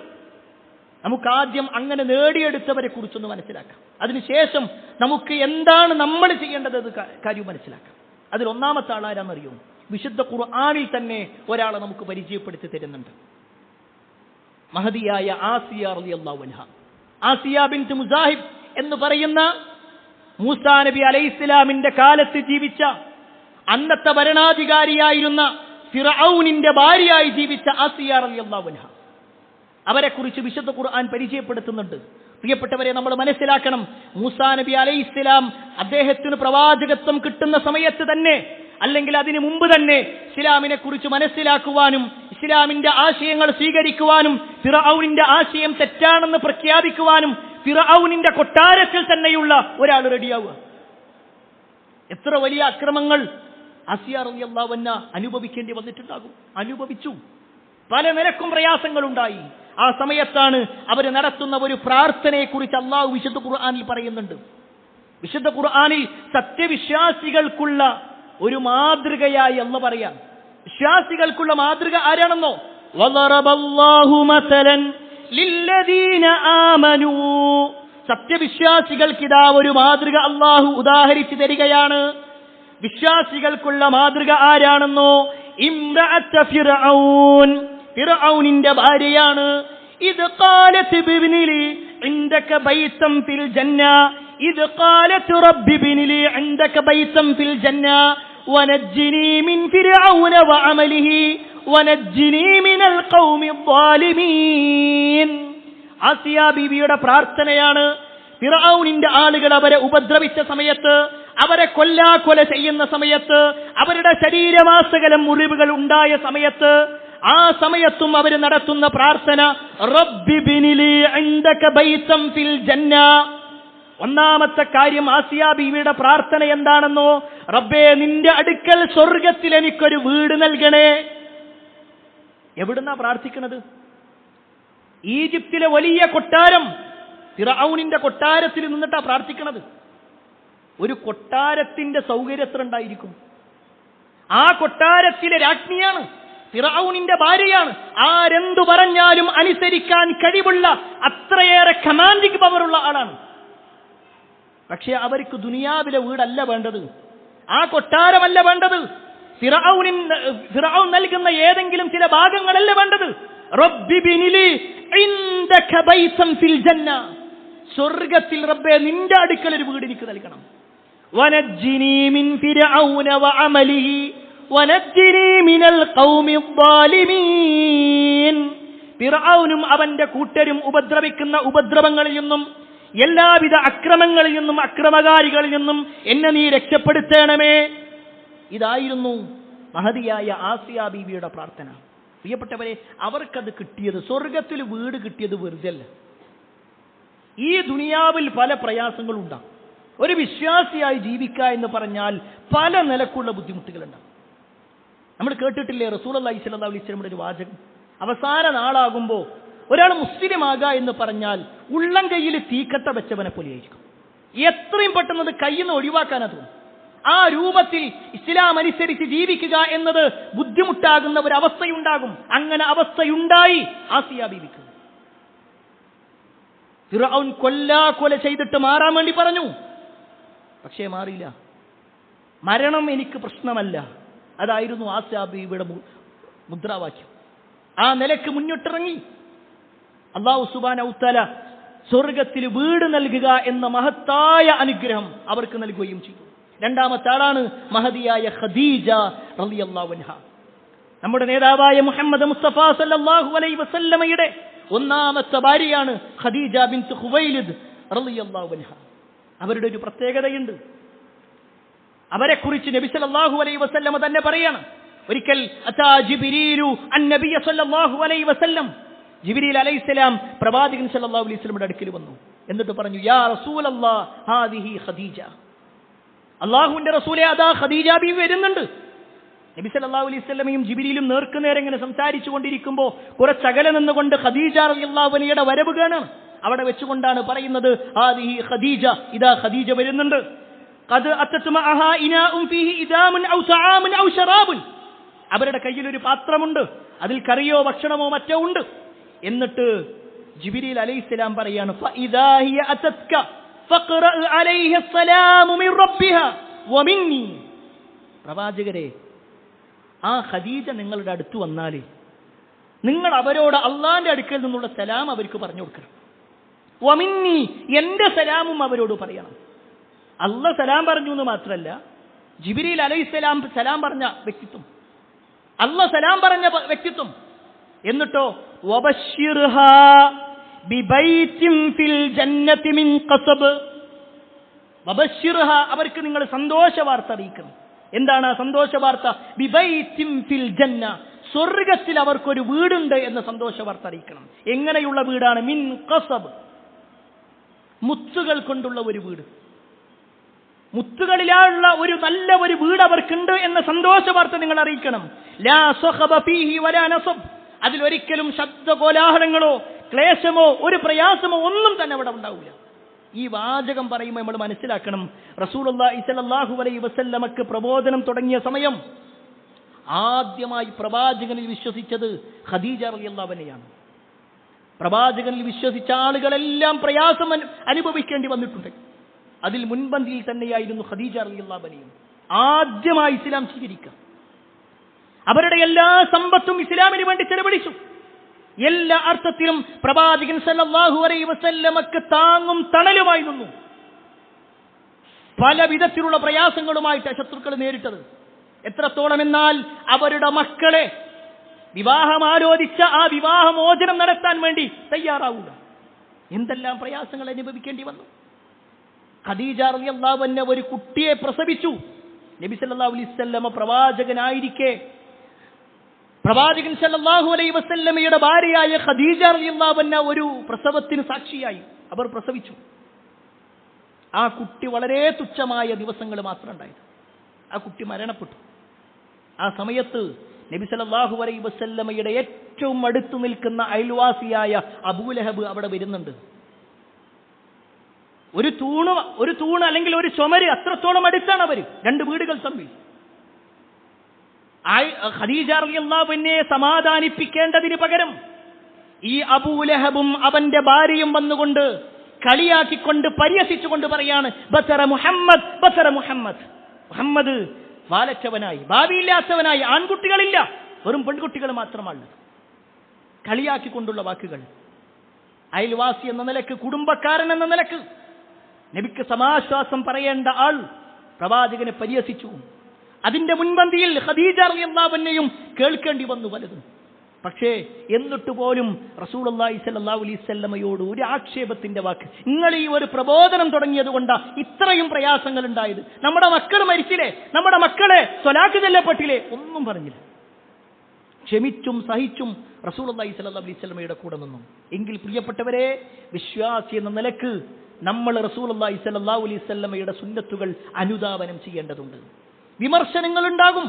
നമുക്ക് ആദ്യം അങ്ങനെ നേടിയെടുത്തവരെ കുറിച്ചൊന്ന് മനസ്സിലാക്കാം. അതിനുശേഷം നമുക്ക് എന്താണ് നമ്മൾ ചെയ്യേണ്ടത് കാര്യം മനസ്സിലാക്കാം. അതിൽ ഒന്നാമത്തെ ആളാരാന്നറിയോ? വിശുദ്ധ ഖുർആനിൽ തന്നെ ഒരാളെ നമുക്ക് പരിചയപ്പെടുത്തി തരുന്നുണ്ട്. മഹദിയായ ആസിയ റളിയല്ലാഹു അൻഹ. ആസിയ ബിൻത് മുസാഹിബ് എന്ന് പറയുന്ന മൂസാ നബി അലൈഹിസ്സലാമിന്റെ കാലത്ത് ജീവിച്ച, അന്നത്തെ ഭരണാധികാരിയായിരുന്ന ഫിർഔനിന്റെ ഭാര്യയായി ജീവിച്ച ആസിയ റളിയല്ലാഹു അൻഹ. അവരെ കുറിച്ച് വിശുദ്ധ ഖുർആൻ പരിചയപ്പെടുത്തുന്നുണ്ട്. പ്രിയപ്പെട്ടവരെ, നമ്മൾ മനസ്സിലാക്കണം, മൂസാ നബി അലൈഹിസ്സലാം അദ്ദേഹത്തിന് പ്രവാചകത്വം കിട്ടുന്ന സമയത്ത് തന്നെ, അല്ലെങ്കിൽ അതിനു മുമ്പ് തന്നെ ഇസ്ലാമിനെ കുറിച്ച് മനസ്സിലാക്കുവാനും ഇസ്ലാമിന്റെ ആശയങ്ങൾ സ്വീകരിക്കുവാനും ഫിർഔനിന്റെ ആശയം തെറ്റാണെന്ന് പ്രഖ്യാപിക്കുവാനും ഫിർഔനിന്റെ കൊട്ടാരത്തിൽ തന്നെയുള്ള ഒരാൾ റെഡിയാവുക. എത്ര വലിയ അക്രമങ്ങൾ ആസിയ റളിയല്ലാഹു അൻഹ അനുഭവിക്കേണ്ടി വന്നിട്ടുണ്ടാകും. അനുഭവിച്ചു. പല നിലക്കും പ്രയാസങ്ങളുണ്ടായി. ആ സമയത്താണ് അവർ നടത്തുന്ന ഒരു പ്രാർത്ഥനയെക്കുറിച്ച് അള്ളാഹു വിശുദ്ധ ഖുർആനിൽ പറയുന്നുണ്ട്. വിശുദ്ധ ഖുർആനിൽ സത്യവിശ്വാസികൾക്കുള്ള ഒരു മാതൃകയായി അല്ലാഹു പറയാം. വിശ്വാസികൾക്കുള്ള മാതൃക ആരാണെന്നോ? വദറബല്ലാഹു മസലൻ ലില്ലദീന ആമനൂ. സത്യവിശ്വാസികൾക്ക് ഇതാ ഒരു മാതൃക അള്ളാഹു ഉദാഹരിച്ചു തരികയാണ്. വിശ്വാസികൾക്കുള്ള മാതൃക ആരാണെന്നോ? ഇംറഅത ഫിർഔൻ. ഫിർഔനിന്റെ ഭാര്യയാണ്. ഇത് ഖാലത് ബിബ്നി ലി ഇൻദക ബൈതൻ ഫിൽ ജന്ന. ഇത് ഖാലത് റബ്ബി ബിനി ലി ഇൻദക ബൈതൻ ഫിൽ ജന്ന വനജ്ജിനി മിൻ ഫിർഔന വഅമലിഹി വനജ്ജിനി മിനൽ ഖൗമി ളാലിമീൻ. ആസിയ ബീവിയുടെ പ്രാർത്ഥനയാണ്. ഫിർഔനിന്റെ ആളുകൾ അവരെ ഉപദ്രവിച്ച സമയത്ത്, അവരെ കൊല ചെയ്യുന്ന സമയത്ത്, അവരുടെ ശരീരമാസകലം മുറിവുകൾ ഉണ്ടായ സമയത്ത്, ആ സമയത്തും അവർ നടത്തുന്ന പ്രാർത്ഥന റബ്ബി ബിനി ലി ഇൻദക ബൈതൻ ഫിൽ ജന്ന. ഒന്നാമത്തെ കാര്യം ആസിയ ബീവിയുടെ പ്രാർത്ഥന എന്താണെന്നോ? റബ്ബേ, നിന്റെ അടുക്കൽ സ്വർഗത്തിൽ എനിക്കൊരു വീട് നൽകണേ. എവിടുന്നാ പ്രാർത്ഥിക്കുന്നത്? ഈജിപ്തിലെ വലിയ കൊട്ടാരം, ഫിർഔനിന്റെ കൊട്ടാരത്തിൽ നിന്നിട്ടാ പ്രാർത്ഥിക്കുന്നത്. ഒരു കൊട്ടാരത്തിന്റെ സൗകര്യം എത്ര ഉണ്ടായിരിക്കും? ആ കൊട്ടാരത്തിലെ രാജ്ഞിയാണ്, ഫിർഔനിന്റെ ഭാര്യയാണ്. ആരെന്തു പറഞ്ഞാലും അനുസരിക്കാൻ കഴിവുള്ള, അത്രയേറെ കമാൻഡിംഗ് പവറുള്ള ആളാണ്. പക്ഷെ അവർക്ക് ദുനിയാവിലെ വീടല്ല വേണ്ടത്, ആ കൊട്ടാരമല്ല വേണ്ടത്, ഫിർഔൻ നൽകുന്ന ഏതെങ്കിലും ചില ഭാഗങ്ങളല്ല വേണ്ടത്. റബ്ബി ബിനി ലി ഇൻദക ബൈതൻ ഫിൽ ജന്ന. സ്വർഗത്തിൽ റബ്ബേ നിന്റെ അടുക്കൽ ഒരു വീട് എനിക്ക് നൽകണം. വനജ്ജിനി മിൻ ഫിർഔന വഅമലിഹി വനജ്ജിനി മിനൽ ഖൗമി ളാലിമീൻ. ഫിർഔനും അവന്റെ കൂട്ടരും ഉപദ്രവിക്കുന്ന ഉപദ്രവങ്ങളിൽ നിന്നും, എല്ലാവിധ അക്രമങ്ങളിൽ നിന്നും, അക്രമകാരികളിൽ നിന്നും എന്നെ നീ രക്ഷപ്പെടുത്തണമേ. ഇതായിരുന്നു മഹതിയായ ആസിയ ബീവിയുടെ പ്രാർത്ഥന. പ്രിയപ്പെട്ടവരെ, അവർക്കത് കിട്ടിയത്, സ്വർഗത്തിൽ വീട് കിട്ടിയത് വെറുതെ അല്ല. ഈ ദുനിയാവിൽ പല പ്രയാസങ്ങളുണ്ടാകും. ഒരു വിശ്വാസിയായി ജീവിക്കുക എന്ന് പറഞ്ഞാൽ പല നിലക്കുള്ള ബുദ്ധിമുട്ടുകളുണ്ടാകും. നമ്മൾ കേട്ടിട്ടില്ലേ റസൂലുള്ളാഹി സ്വല്ലല്ലാഹു അലൈഹി വസല്ലമയുടെ ഒരു വാചകം? അവസാന നാളാകുമ്പോൾ ഒരാൾ മുസ്ലിം ആകുക എന്ന് പറഞ്ഞാൽ ഉള്ളം കയ്യിൽ തീക്കട്ട വെച്ചവനെ പോലെയായിരിക്കും. എത്രയും പെട്ടെന്ന് കയ്യിൽ നിന്ന് ഒഴിവാക്കാനാ തോന്നും. ആ രൂപത്തിൽ ഇസ്ലാം അനുസരിച്ച് ജീവിക്കുക എന്നത് ബുദ്ധിമുട്ടാകുന്ന ഒരു അവസ്ഥയുണ്ടാകും. അങ്ങനെ അവസ്ഥയുണ്ടായി ആസിയ ബീവിക്ക്. ഫിർഔൻ കൊല ചെയ്തിട്ട് മാറാൻ വേണ്ടി പറഞ്ഞു, പക്ഷേ മാറിയില്ല. മരണം എനിക്ക് പ്രശ്നമല്ല, അതായിരുന്നു ആസിയ ബീവിയുടെ മുദ്രാവാക്യം. ആ നിലക്ക് മുന്നിട്ടിറങ്ങി. അല്ലാഹു സുബ്ഹാനഹു വ തആല സ്വർഗത്തിൽ വീട് നൽകുക എന്ന മഹത്തായ അനുഗ്രഹം അവർക്ക് നൽകുകയും ചെയ്തു. രണ്ടാമത്തെ ആളാണ് മഹദിയായ ഖദീജ റളിയല്ലാഹു അൻഹ. നമ്മുടെ നേതാവായ മുഹമ്മദ് മുസ്തഫ സല്ലല്ലാഹു അലൈഹി വസല്ലമയുടെ ഒന്നാമത്തെ ഭാര്യയാണ് ഖദീജ ബിൻത് ഖുവൈലിദ് റളിയല്ലാഹു അൻഹ. അവരുടെ ഒരു പ്രത്യേകതയുണ്ട്. അവരെക്കുറിച്ച് നബി സല്ലല്ലാഹു അലൈഹി വസല്ലമ തന്നെ പറയാണ്. ഒരിക്കൽ അതാ ജിബ്രീലു അന്നബിയ സല്ലല്ലാഹു അലൈഹി വസല്ലം, ജിബ്രീൽ അലൈഹിസ്സലാം പ്രവാചകൻ സല്ലല്ലാഹു അലൈഹി വസല്ലമയുടെ അടുക്കൽ വന്നു. എന്നിട്ട് പറഞ്ഞു, യാ റസൂലല്ലാഹ് ഹാദിഹി ഖദീജ. അല്ലാഹുവിന്റെ റസൂലേ, അതാ ഖദീജ ബീവി വരുന്നുണ്ട്. നബി സല്ലല്ലാഹു അലൈഹി വസല്ലമയും ജിബ്രീലും നേർക്കുനേരെ ഇങ്ങനെ സംസാരിച്ചു കൊണ്ടിരിക്കുമ്പോൾ കുറച്ചകലെ നിന്നുകൊണ്ട് ഖദീജ റളിയല്ലാഹു അൻഹയുടെ വരവ് കാണാണ്. അവിടെ വെച്ചുകൊണ്ടാണ് പറയുന്നത്, ഹാദിഹി ഖദീജ, ഇതാ ഖദീജ വരുന്നുണ്ട്. ഖദ് അത്തത് മഅഹാ ഇനാഉൻ ഫീഹി ഇദാമുൻ ഔ തആമുൻ ഔ ശറാബുൻ. അവരുടെ കയ്യിൽ ഒരു പാത്രമുണ്ട്, അതിൽ കറിയോ ഭക്ഷണമോ മറ്റോ ഉണ്ട്. എന്നിട്ട് ജിബ്രീൽ അലൈഹിസ്സലാം പറയാണ്, ഫഇദാ ഹിയ അതത്ക ഫഖറ അലൈഹി അസ്സലാമു മിൻ റബ്ബിഹാ വമിന്നി. പ്രവാചകരെ, ആ ഖദീജ നിങ്ങളുടെ അടുത്ത് വന്നാൽ നിങ്ങൾ അവരോട് അള്ളാന്റെ അടുക്കൽ നിന്നുള്ള സലാം അവർക്ക് പറഞ്ഞു കൊടുക്കണം. വമിന്നി, എന്റെ സലാമും അവരോട് പറയണം. അള്ളാഹ് സലാം പറഞ്ഞു എന്ന് മാത്രമല്ല, ജിബ്രീൽ അലൈഹിസ്സലാം സലാം പറഞ്ഞ വ്യക്തിത്വം, അള്ളാഹ് സലാം പറഞ്ഞ വ്യക്തിത്വം. എന്നിട്ടോ വബശ്ശിർഹാ ബിബൈത്തിൻ ഫിൽ ജന്നതി മിൻ ഖസബ്. വബശ്ശിർഹാ, അവർക്ക് നിങ്ങൾ സന്തോഷ വാർത്ത അറിയിക്കണം. എന്താണ് ആ സന്തോഷ വാർത്ത? ബിബൈത്തിൻ ഫിൽ ജന്ന, സ്വർഗത്തിൽ അവർക്കൊരു വീടുണ്ട് എന്ന സന്തോഷ വാർത്ത അറിയിക്കണം. എങ്ങനെയുള്ള വീടാണ്? മിൻ ഖസബ്, മുത്തുകൾ കൊണ്ടുള്ള ഒരു വീട്. മുത്തുകളിലുള്ള ഒരു നല്ല ഒരു വീട് അവർക്കുണ്ട് എന്ന സന്തോഷ വാർത്ത നിങ്ങൾ അറിയിക്കണം. ലാ സഖബ ഫീഹി വലാ നസബ്, അതിലൊരിക്കലും ശബ്ദകോലാഹലങ്ങളോ ക്ലേശമോ ഒരു പ്രയാസമോ ഒന്നും തന്നെ അവിടെ ഉണ്ടാവില്ല. ഈ വാചകം പറയുമ്പോൾ നമ്മൾ മനസ്സിലാക്കണം, റസൂലുള്ളാഹി സ്വല്ലല്ലാഹു അലൈഹി വസല്ലമക്ക് പ്രബോധനം തുടങ്ങിയ സമയം ആദ്യമായി പ്രവാചകനിൽ വിശ്വസിച്ചത് ഖദീജ റളിയല്ലാഹു അൻഹയാണ്. പ്രവാചകനിൽ വിശ്വസിച്ച ആളുകളെല്ലാം പ്രയാസം അനുഭവിക്കേണ്ടി വന്നിട്ടുണ്ട്. അതിൽ മുൻപന്തിയിൽ തന്നെയായിരുന്നു ഖദീജ റളിയല്ലാഹു അൻഹ. ആദ്യമായി ഇസ്ലാം സ്വീകരിക്കുക, അവരുടെ എല്ലാ സമ്പത്തും ഇസ്ലാമിന് വേണ്ടി ചെലവഴിച്ചു. എല്ലാ അർത്ഥത്തിലും പ്രവാചകൻ സല്ലല്ലാഹു അലൈഹി വസല്ലമക്ക് താങ്ങും തണലുമായി നിന്നു. പല വിധത്തിലുള്ള പ്രയാസങ്ങളുമായിട്ട് ശത്രുക്കൾ നേരിട്ടത്. എത്രത്തോളം എന്നാൽ അവരുടെ മക്കളെ വിവാഹം ആലോചിച്ച ആ വിവാഹമോചനം നടത്താൻ വേണ്ടി തയ്യാറാവുക. എന്തെല്ലാം പ്രയാസങ്ങൾ അനുഭവിക്കേണ്ടി വന്നു. ഖദീജ റളിയല്ലാഹു അൻഹ ഒരു കുട്ടിയെ പ്രസവിച്ചു. നബി സല്ലല്ലാഹു അലൈഹി വസല്ലമ പ്രവാചകനായിരിക്കെ പ്രവാചകൻ സല്ലല്ലാഹു അലൈഹി വസല്ലമയുടെ ഭാര്യയായ ഖദീജ റളിയല്ലാഹു അൻഹ ഒരു പ്രസവത്തിന് സാക്ഷിയായി. അവർ പ്രസവിച്ചു. ആ കുട്ടി വളരെ തുച്ഛമായ ദിവസങ്ങൾ മാത്രം ഉണ്ടായത്. ആ കുട്ടി മരണപ്പെട്ടു. ആ സമയത്ത് നബി സല്ലല്ലാഹു അലൈഹി വസല്ലമയുടെ ഏറ്റവും അടുത്ത് നിൽക്കുന്ന അയൽവാസിയായ അബൂലഹബ് അവിടെ വരുന്നുണ്ട്. ഒരു തൂണ് അല്ലെങ്കിൽ ഒരു ചുമര് അത്രത്തോളം അടുത്താണ് അവർ, രണ്ട് വീടുകൾ തമ്മിൽ. ഖദീജ റളിയല്ലാഹു അൻഹയെ സമാധാനിപ്പിക്കേണ്ടതിന് പകരം ഈ അബൂലഹബും അവന്റെ ഭാര്യയും വന്നുകൊണ്ട് കളിയാക്കിക്കൊണ്ട് പരിഹസിച്ചുകൊണ്ട് പറയാണ്, ബസറ മുഹമ്മദ്, ബസറ മുഹമ്മദ്, മുഹമ്മദ് വാലച്ചവനായി, ഭാവിയില്ലാത്തവനായി, ആൺകുട്ടികളില്ല, വെറും പെൺകുട്ടികൾ മാത്രമാണ്. കളിയാക്കിക്കൊണ്ടുള്ള വാക്കുകൾ. അയൽവാസി എന്ന നിലക്ക്, കുടുംബക്കാരൻ എന്ന നിലക്ക് നബിക്ക് സമാശ്വാസം പറയേണ്ട ആൾ പ്രവാചകനെ പരിഹസിച്ചു. അതിന്റെ മുൻപന്തിയിൽ ഖദീജ റളിയല്ലാഹു അൻഹയും കേൾക്കേണ്ടി വന്നു പലതും. പക്ഷേ എന്നിട്ട് പോലും റസൂലുള്ളാഹി സ്വല്ലല്ലാഹു അലൈഹി വസല്ലമയോട് ഒരു ആക്ഷേപത്തിന്റെ വാക്ക്, നിങ്ങൾ ഈ ഒരു പ്രബോധനം തുടങ്ങിയത് കൊണ്ടാ ഇത്രയും പ്രയാസങ്ങൾ ഉണ്ടായത്, നമ്മുടെ മക്കൾ മരിച്ചില്ലേ, നമ്മുടെ മക്കളെ സ്വലാത്ത് ചൊല്ലപ്പെട്ടില്ലേ, ഒന്നും പറഞ്ഞില്ല. ക്ഷമിച്ചും സഹിച്ചും റസൂലുള്ളാഹി സ്വല്ലല്ലാഹു അലൈഹി വസല്ലമയുടെ കൂടെ നിന്നു. എങ്കിൽ പ്രിയപ്പെട്ടവരെ, വിശ്വാസി എന്ന നിലക്ക് നമ്മൾ റസൂലുള്ളാഹി സ്വല്ലല്ലാഹു അലൈഹി വസല്ലമയുടെ സുന്നത്തുകൾ അനുധാവനം ചെയ്യേണ്ടതുണ്ട്. വിമർശനങ്ങൾ ഉണ്ടാകും,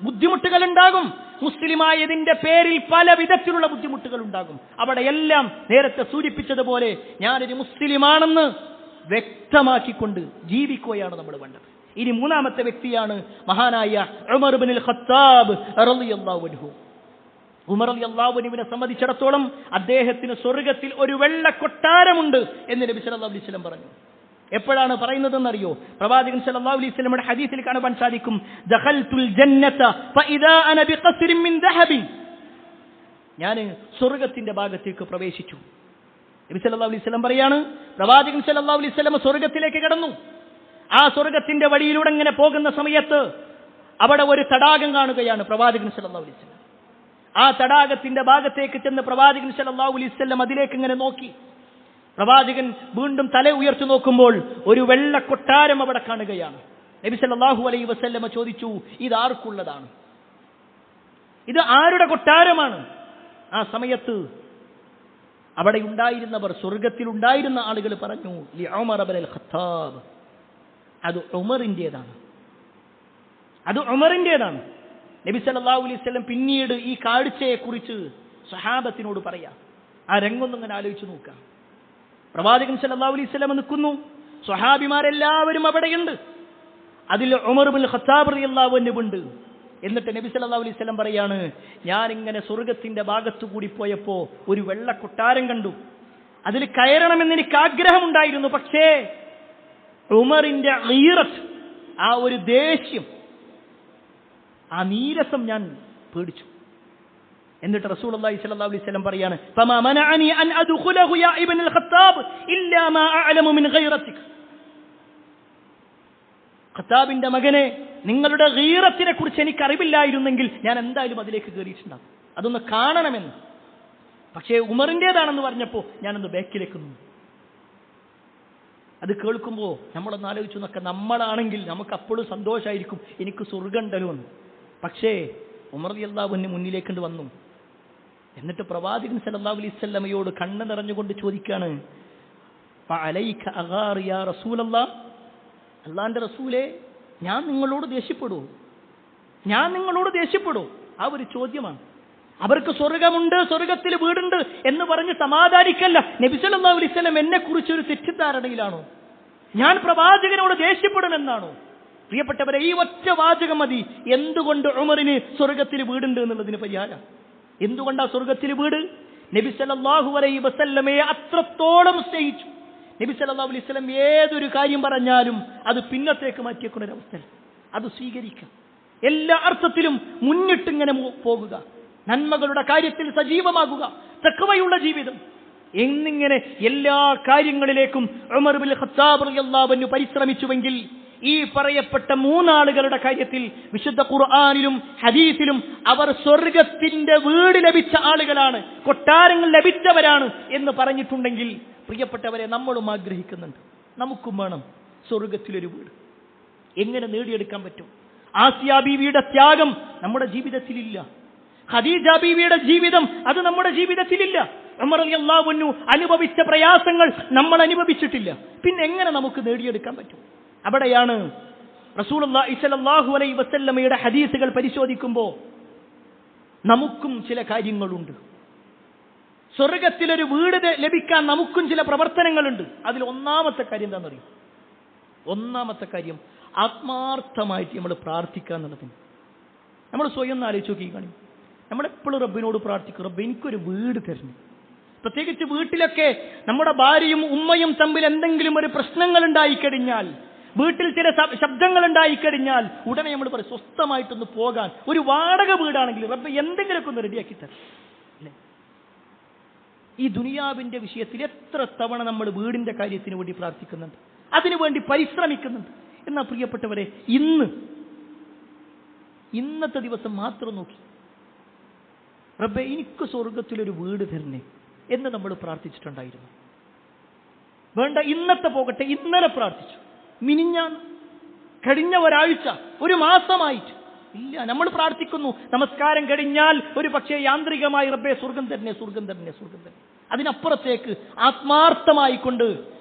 ബുദ്ധിമുട്ടുകൾ ഉണ്ടാകും. മുസ്ലിമായതിന്റെ പേരിൽ പല വിധത്തിലുള്ള ബുദ്ധിമുട്ടുകൾ ഉണ്ടാകും. അവിടെയെല്ലാം നേരത്തെ സൂചിപ്പിച്ചതുപോലെ ഞാനൊരു മുസ്ലിമാണെന്ന് വ്യക്തമാക്കിക്കൊണ്ട് ജീവിക്കുകയാണ് നമ്മൾ വേണ്ടത്. ഇനി മൂന്നാമത്തെ വ്യക്തിയാണ് മഹാനായ ഉമർ ഇബ്നുൽ ഖത്താബ് റളിയല്ലാഹു അൻഹു. ഉമർ റളിയല്ലാഹു അൻഹുവിനെ സംബന്ധിച്ചിടത്തോളം അദ്ദേഹത്തിന് സ്വർഗ്ഗത്തിൽ ഒരു വെള്ള കൊട്ടാരമുണ്ട് എന്ന് നബി സല്ലല്ലാഹു അലൈഹി വസല്ലം പറഞ്ഞു. എപ്പോഴാണ് പറയുന്നതെന്നറിയോ? പ്രവാചകൻ സല്ലല്ലാഹു അലൈഹി വസല്ലമയുടെ ഹദീസിൽ കാണുവാൻ സാധിക്കും, ദഖൽതുൽ ജന്നത ഫഇദാ അന ബിഖസ്രിൻ മിൻ ദഹബിൻ, ഞാൻ സ്വർഗ്ഗത്തിന്റെ ഭാഗത്തേക്ക് പ്രവേശിച്ചു. നബി സല്ലല്ലാഹു അലൈഹി വസല്ലം പറയാണ്, പ്രവാചകൻ സല്ലല്ലാഹു അലൈഹി വസല്ലം സ്വർഗ്ഗത്തിലേക്ക് കടന്നു. ആ സ്വർഗ്ഗത്തിന്റെ വഴിയിലൂടെ ഇങ്ങനെ പോകുന്ന സമയത്ത് അവിടെ ഒരു തടാകം കാണുകയാണ് പ്രവാചകൻ സല്ലല്ലാഹു അലൈഹി വസല്ലം. ആ തടാകത്തിന്റെ ഭാഗത്തേക്ക് ചെന്ന് പ്രവാചകൻ സല്ലല്ലാഹു അലൈഹി വസല്ലം അതിലേക്ക് ഇങ്ങനെ നോക്കി. പ്രവാചകൻ വീണ്ടും തല ഉയർത്തി നോക്കുമ്പോൾ ഒരു വെള്ള കൊട്ടാരം അവിടെ കാണുകയാണ്. നബി സല്ലല്ലാഹു അലൈഹി വസല്ലമ ചോദിച്ചു, ഇത് ആർക്കുള്ളതാണ്? ഇത് ആരുടെ കൊട്ടാരമാണ്? ആ സമയത്ത് അവിടെ ഉണ്ടായിരുന്നവർ, സ്വർഗത്തിൽ ഉണ്ടായിരുന്ന ആളുകൾ പറഞ്ഞു, ലി ഉമർ ഇബ്നുൽ ഖത്താബ്, അത് ഉമറിന്റേതാണ്, അത് ഉമറിന്റേതാണ്. നബി സല്ലല്ലാഹു അലൈഹി വസല്ലം പിന്നീട് ഈ കാഴ്ചയെക്കുറിച്ച് സ്വഹാബത്തിനോട് പറയാം. ആ രംഗൊന്നും ഇങ്ങനെ ആലോചിച്ച് നോക്കാം. പ്രവാചകൻ സല്ലല്ലാഹു അലൈഹി വസല്ലം നിൽക്കുന്നു, സ്വഹാബിമാരെല്ലാവരും അവിടെയുണ്ട്. അതിൽ ഉമർ ഇബ്നുൽ ഖത്താബ് റളിയല്ലാഹു അൻഹു ഉണ്ട്. എന്നിട്ട് നബി സല്ലല്ലാഹു അലൈഹി വസല്ലം പറയാണ്, ഞാൻ ഇങ്ങനെ സ്വർഗ്ഗത്തിന്റെ ഭാഗത്തു കൂടി പോയപ്പോ ഒരു വെള്ള കൊട്ടാരം കണ്ടു. അതിൽ കയറണമെന്ന് എനിക്ക് ആഗ്രഹമുണ്ടായിരുന്നു. പക്ഷേ ഉമറിന്റെ ഗീറത്ത്, ആ ഒരു ദേഷ്യം, ആ നീരസം ഞാൻ പേടിച്ചു. എന്നിട്ട് റസൂലുള്ളാഹി സ്വല്ലല്ലാഹു അലൈഹി വസല്ലം പറയാണ്, ഫമാ മനഅനി അൻ അദ്ഖുലഹു യാ ഇബ്നുൽ ഖത്താബ് ഇല്ലാ മാ അഅലമു മിൻ ഗൈറതിക, ഖത്താബിന്റെ മകനെ, നിങ്ങളുടെ ഗീറത്തിനെ കുറിച്ച് എനിക്ക് അറിവില്ലായിരുന്നെങ്കിൽ ഞാൻ എന്തായാലും അതിലേക്ക് കയറിയിട്ടുണ്ടാകും, അതൊന്ന് കാണണമെന്ന്. പക്ഷേ ഉമറിൻ്റെതാണെന്ന് പറഞ്ഞപ്പോൾ ഞാനൊന്ന് ബാക്കിലേക്ക് നിന്നു. അത് കേൾക്കുമ്പോൾ നമ്മളൊന്ന് ആലോചിച്ചു നോക്കാം, നമ്മളാണെങ്കിൽ നമുക്ക് അപ്പോഴും സന്തോഷമായിരിക്കും, എനിക്ക് സ്വർഗ്ഗം ഉണ്ടല്ലോ എന്ന്. പക്ഷേ ഉമർ റളിയല്ലാഹു അൻഹു മുന്നിലേക്ക് വന്നു. എന്നിട്ട് പ്രവാചകൻ സല്ലല്ലാഹു അലൈഹി വസല്ലമയോട് കണ്ണ് നിറഞ്ഞുകൊണ്ട് ചോദിക്കാണ്, ഫഅലൈക അഗാർ യാ റസൂലല്ലാഹ്, അല്ലാഹുവിന്റെ റസൂലേ, ഞാൻ നിങ്ങളോട് ദേഷ്യപ്പെടുവോ? ഞാൻ നിങ്ങളോട് ദേഷ്യപ്പെടുവോ? ആ ഒരു ചോദ്യമാണ്. അവർക്ക് സ്വർഗമുണ്ട്, സ്വർഗത്തിൽ വീടുണ്ട് എന്ന് പറഞ്ഞ് സമാധാനിക്കല്ല. നബി സല്ലല്ലാഹു അലൈഹി വസല്ലം എന്നെ കുറിച്ച് ഒരു തെറ്റിദ്ധാരണയിലാണോ? ഞാൻ പ്രവാചകനോട് ദേഷ്യപ്പെടുമെന്നാണോ? പ്രിയപ്പെട്ടവരെ, ഈ ഒറ്റ വാചകം മതി എന്തുകൊണ്ട് ഉമറിന് സ്വർഗത്തിൽ വീടുണ്ട് എന്നുള്ളതിന് പരിഹാരം. എന്തുകൊണ്ടാ സ്വർഗത്തിൽ വീട്? നബി സല്ലല്ലാഹു അലൈഹി വസല്ലമയെ അത്രത്തോളം സ്നേഹിച്ചു. നബി സല്ലല്ലാഹു അലൈഹി വസല്ലം ഏതൊരു കാര്യം പറഞ്ഞാലും അത് പിന്നത്തേക്ക് മാറ്റിയേക്കുന്ന ഒരവസ്ഥ, അത് സ്വീകരിക്കുക. എല്ലാ അർത്ഥത്തിലും മുന്നിട്ടിങ്ങനെ പോകുക, നന്മകളുടെ കാര്യത്തിൽ സജീവമാകുക, തഖ്വയുള്ള ജീവിതം എന്നിങ്ങനെ എല്ലാ കാര്യങ്ങളിലേക്കും ഉമർ ഇബ്നുൽ ഖത്താബ് റളിയല്ലാഹു അൻഹു പരിശ്രമിച്ചുവെങ്കിൽ ഈ പറയപ്പെട്ട മൂന്നാളുകളുടെ കാര്യത്തിൽ വിശുദ്ധ ഖുർആനിലും ഹദീസിലും അവർ സ്വർഗത്തിന്റെ വീട് ലഭിച്ച ആളുകളാണ്, കൊട്ടാരങ്ങൾ ലഭിച്ചവരാണ് എന്ന് പറഞ്ഞിട്ടുണ്ടെങ്കിൽ പ്രിയപ്പെട്ടവരെ, നമ്മളും ആഗ്രഹിക്കുന്നുണ്ട്, നമുക്കും വേണം സ്വർഗത്തിലൊരു വീട്. എങ്ങനെ നേടിയെടുക്കാൻ പറ്റും? ആസിയ ബീവിയുടെ ത്യാഗം നമ്മുടെ ജീവിതത്തിലില്ല. ഖദീജ ബീവിയുടെ ജീവിതം അത് നമ്മുടെ ജീവിതത്തിലില്ല. ഉമർ റളിയല്ലാഹു അൻഹു അനുഭവിച്ച പ്രയാസങ്ങൾ നമ്മൾ അനുഭവിച്ചിട്ടില്ല. പിന്നെ എങ്ങനെ നമുക്ക് നേടിയെടുക്കാൻ പറ്റും? അവിടെയാണ് റസൂലുള്ളാഹി സ്വല്ലല്ലാഹു അലൈഹി വസല്ലമയുടെ ഹദീസുകൾ പരിശോധിക്കുമ്പോൾ നമുക്കും ചില കാര്യങ്ങളുണ്ട്. സ്വർഗത്തിലൊരു വീട് ലഭിക്കാൻ നമുക്കും ചില പ്രവർത്തനങ്ങളുണ്ട്. അതിൽ ഒന്നാമത്തെ കാര്യം എന്താണെന്നറിയും? ഒന്നാമത്തെ കാര്യം ആത്മാർത്ഥമായിട്ട് നമ്മൾ പ്രാർത്ഥിക്കുക എന്നുള്ളതിന്. നമ്മൾ സ്വയം ഒന്ന് ആലോചിച്ച് നോക്കി കാണും. നമ്മളെപ്പോഴും റബ്ബിനോട് പ്രാർത്ഥിക്കും, റബ്ബ് എനിക്കൊരു വീട് തരണം. പ്രത്യേകിച്ച് വീട്ടിലൊക്കെ നമ്മുടെ ഭാര്യയും ഉമ്മയും തമ്മിൽ എന്തെങ്കിലും ഒരു പ്രശ്നങ്ങൾ ഉണ്ടായിക്കഴിഞ്ഞാൽ, വീട്ടിൽ ചില ശബ്ദങ്ങൾ ഉണ്ടായിക്കഴിഞ്ഞാൽ ഉടനെ നമ്മൾ പറയും സ്വസ്ഥമായിട്ടൊന്ന് പോകാൻ. ഒരു വാടക വീടാണെങ്കിൽ റബ്ബ് എന്തെങ്കിലുമൊക്കെ ഒന്ന് റെഡിയാക്കി തരും. അല്ലേ? ഈ ദുനിയാവിന്റെ വിഷയത്തിൽ എത്ര തവണ നമ്മൾ വീടിന്റെ കാര്യത്തിന് വേണ്ടി പ്രാർത്ഥിക്കുന്നുണ്ട്, അതിനുവേണ്ടി പരിശ്രമിക്കുന്നുണ്ട്. എന്നാൽ പ്രിയപ്പെട്ടവരെ, ഇന്നത്തെ ദിവസം മാത്രം നോക്കി റബ്ബേ എനിക്ക് സ്വർഗത്തിലൊരു വീട് തരണേ എന്ന് നമ്മൾ പ്രാർത്ഥിച്ചിട്ടുണ്ടായിരുന്നു. വേണ്ട, ഇന്നത്തെ പോകട്ടെ, ഇന്നലെ പ്രാർത്ഥിച്ചു, മിനിഞ്ഞാന്ന്, കഴിഞ്ഞ ഒരാഴ്ച, ഒരു മാസമായിട്ട് ഇല്ല. നമ്മൾ പ്രാർത്ഥിക്കുന്നു നമസ്കാരം കഴിഞ്ഞാൽ ഒരു പക്ഷേ യാന്ത്രികമായി റബ്ബേ സ്വർഗം തരണേ, സ്വർഗം തരണേ, സ്വർഗം തരണേ. അതിനപ്പുറത്തേക്ക് ആത്മാർത്ഥമായിക്കൊണ്ട്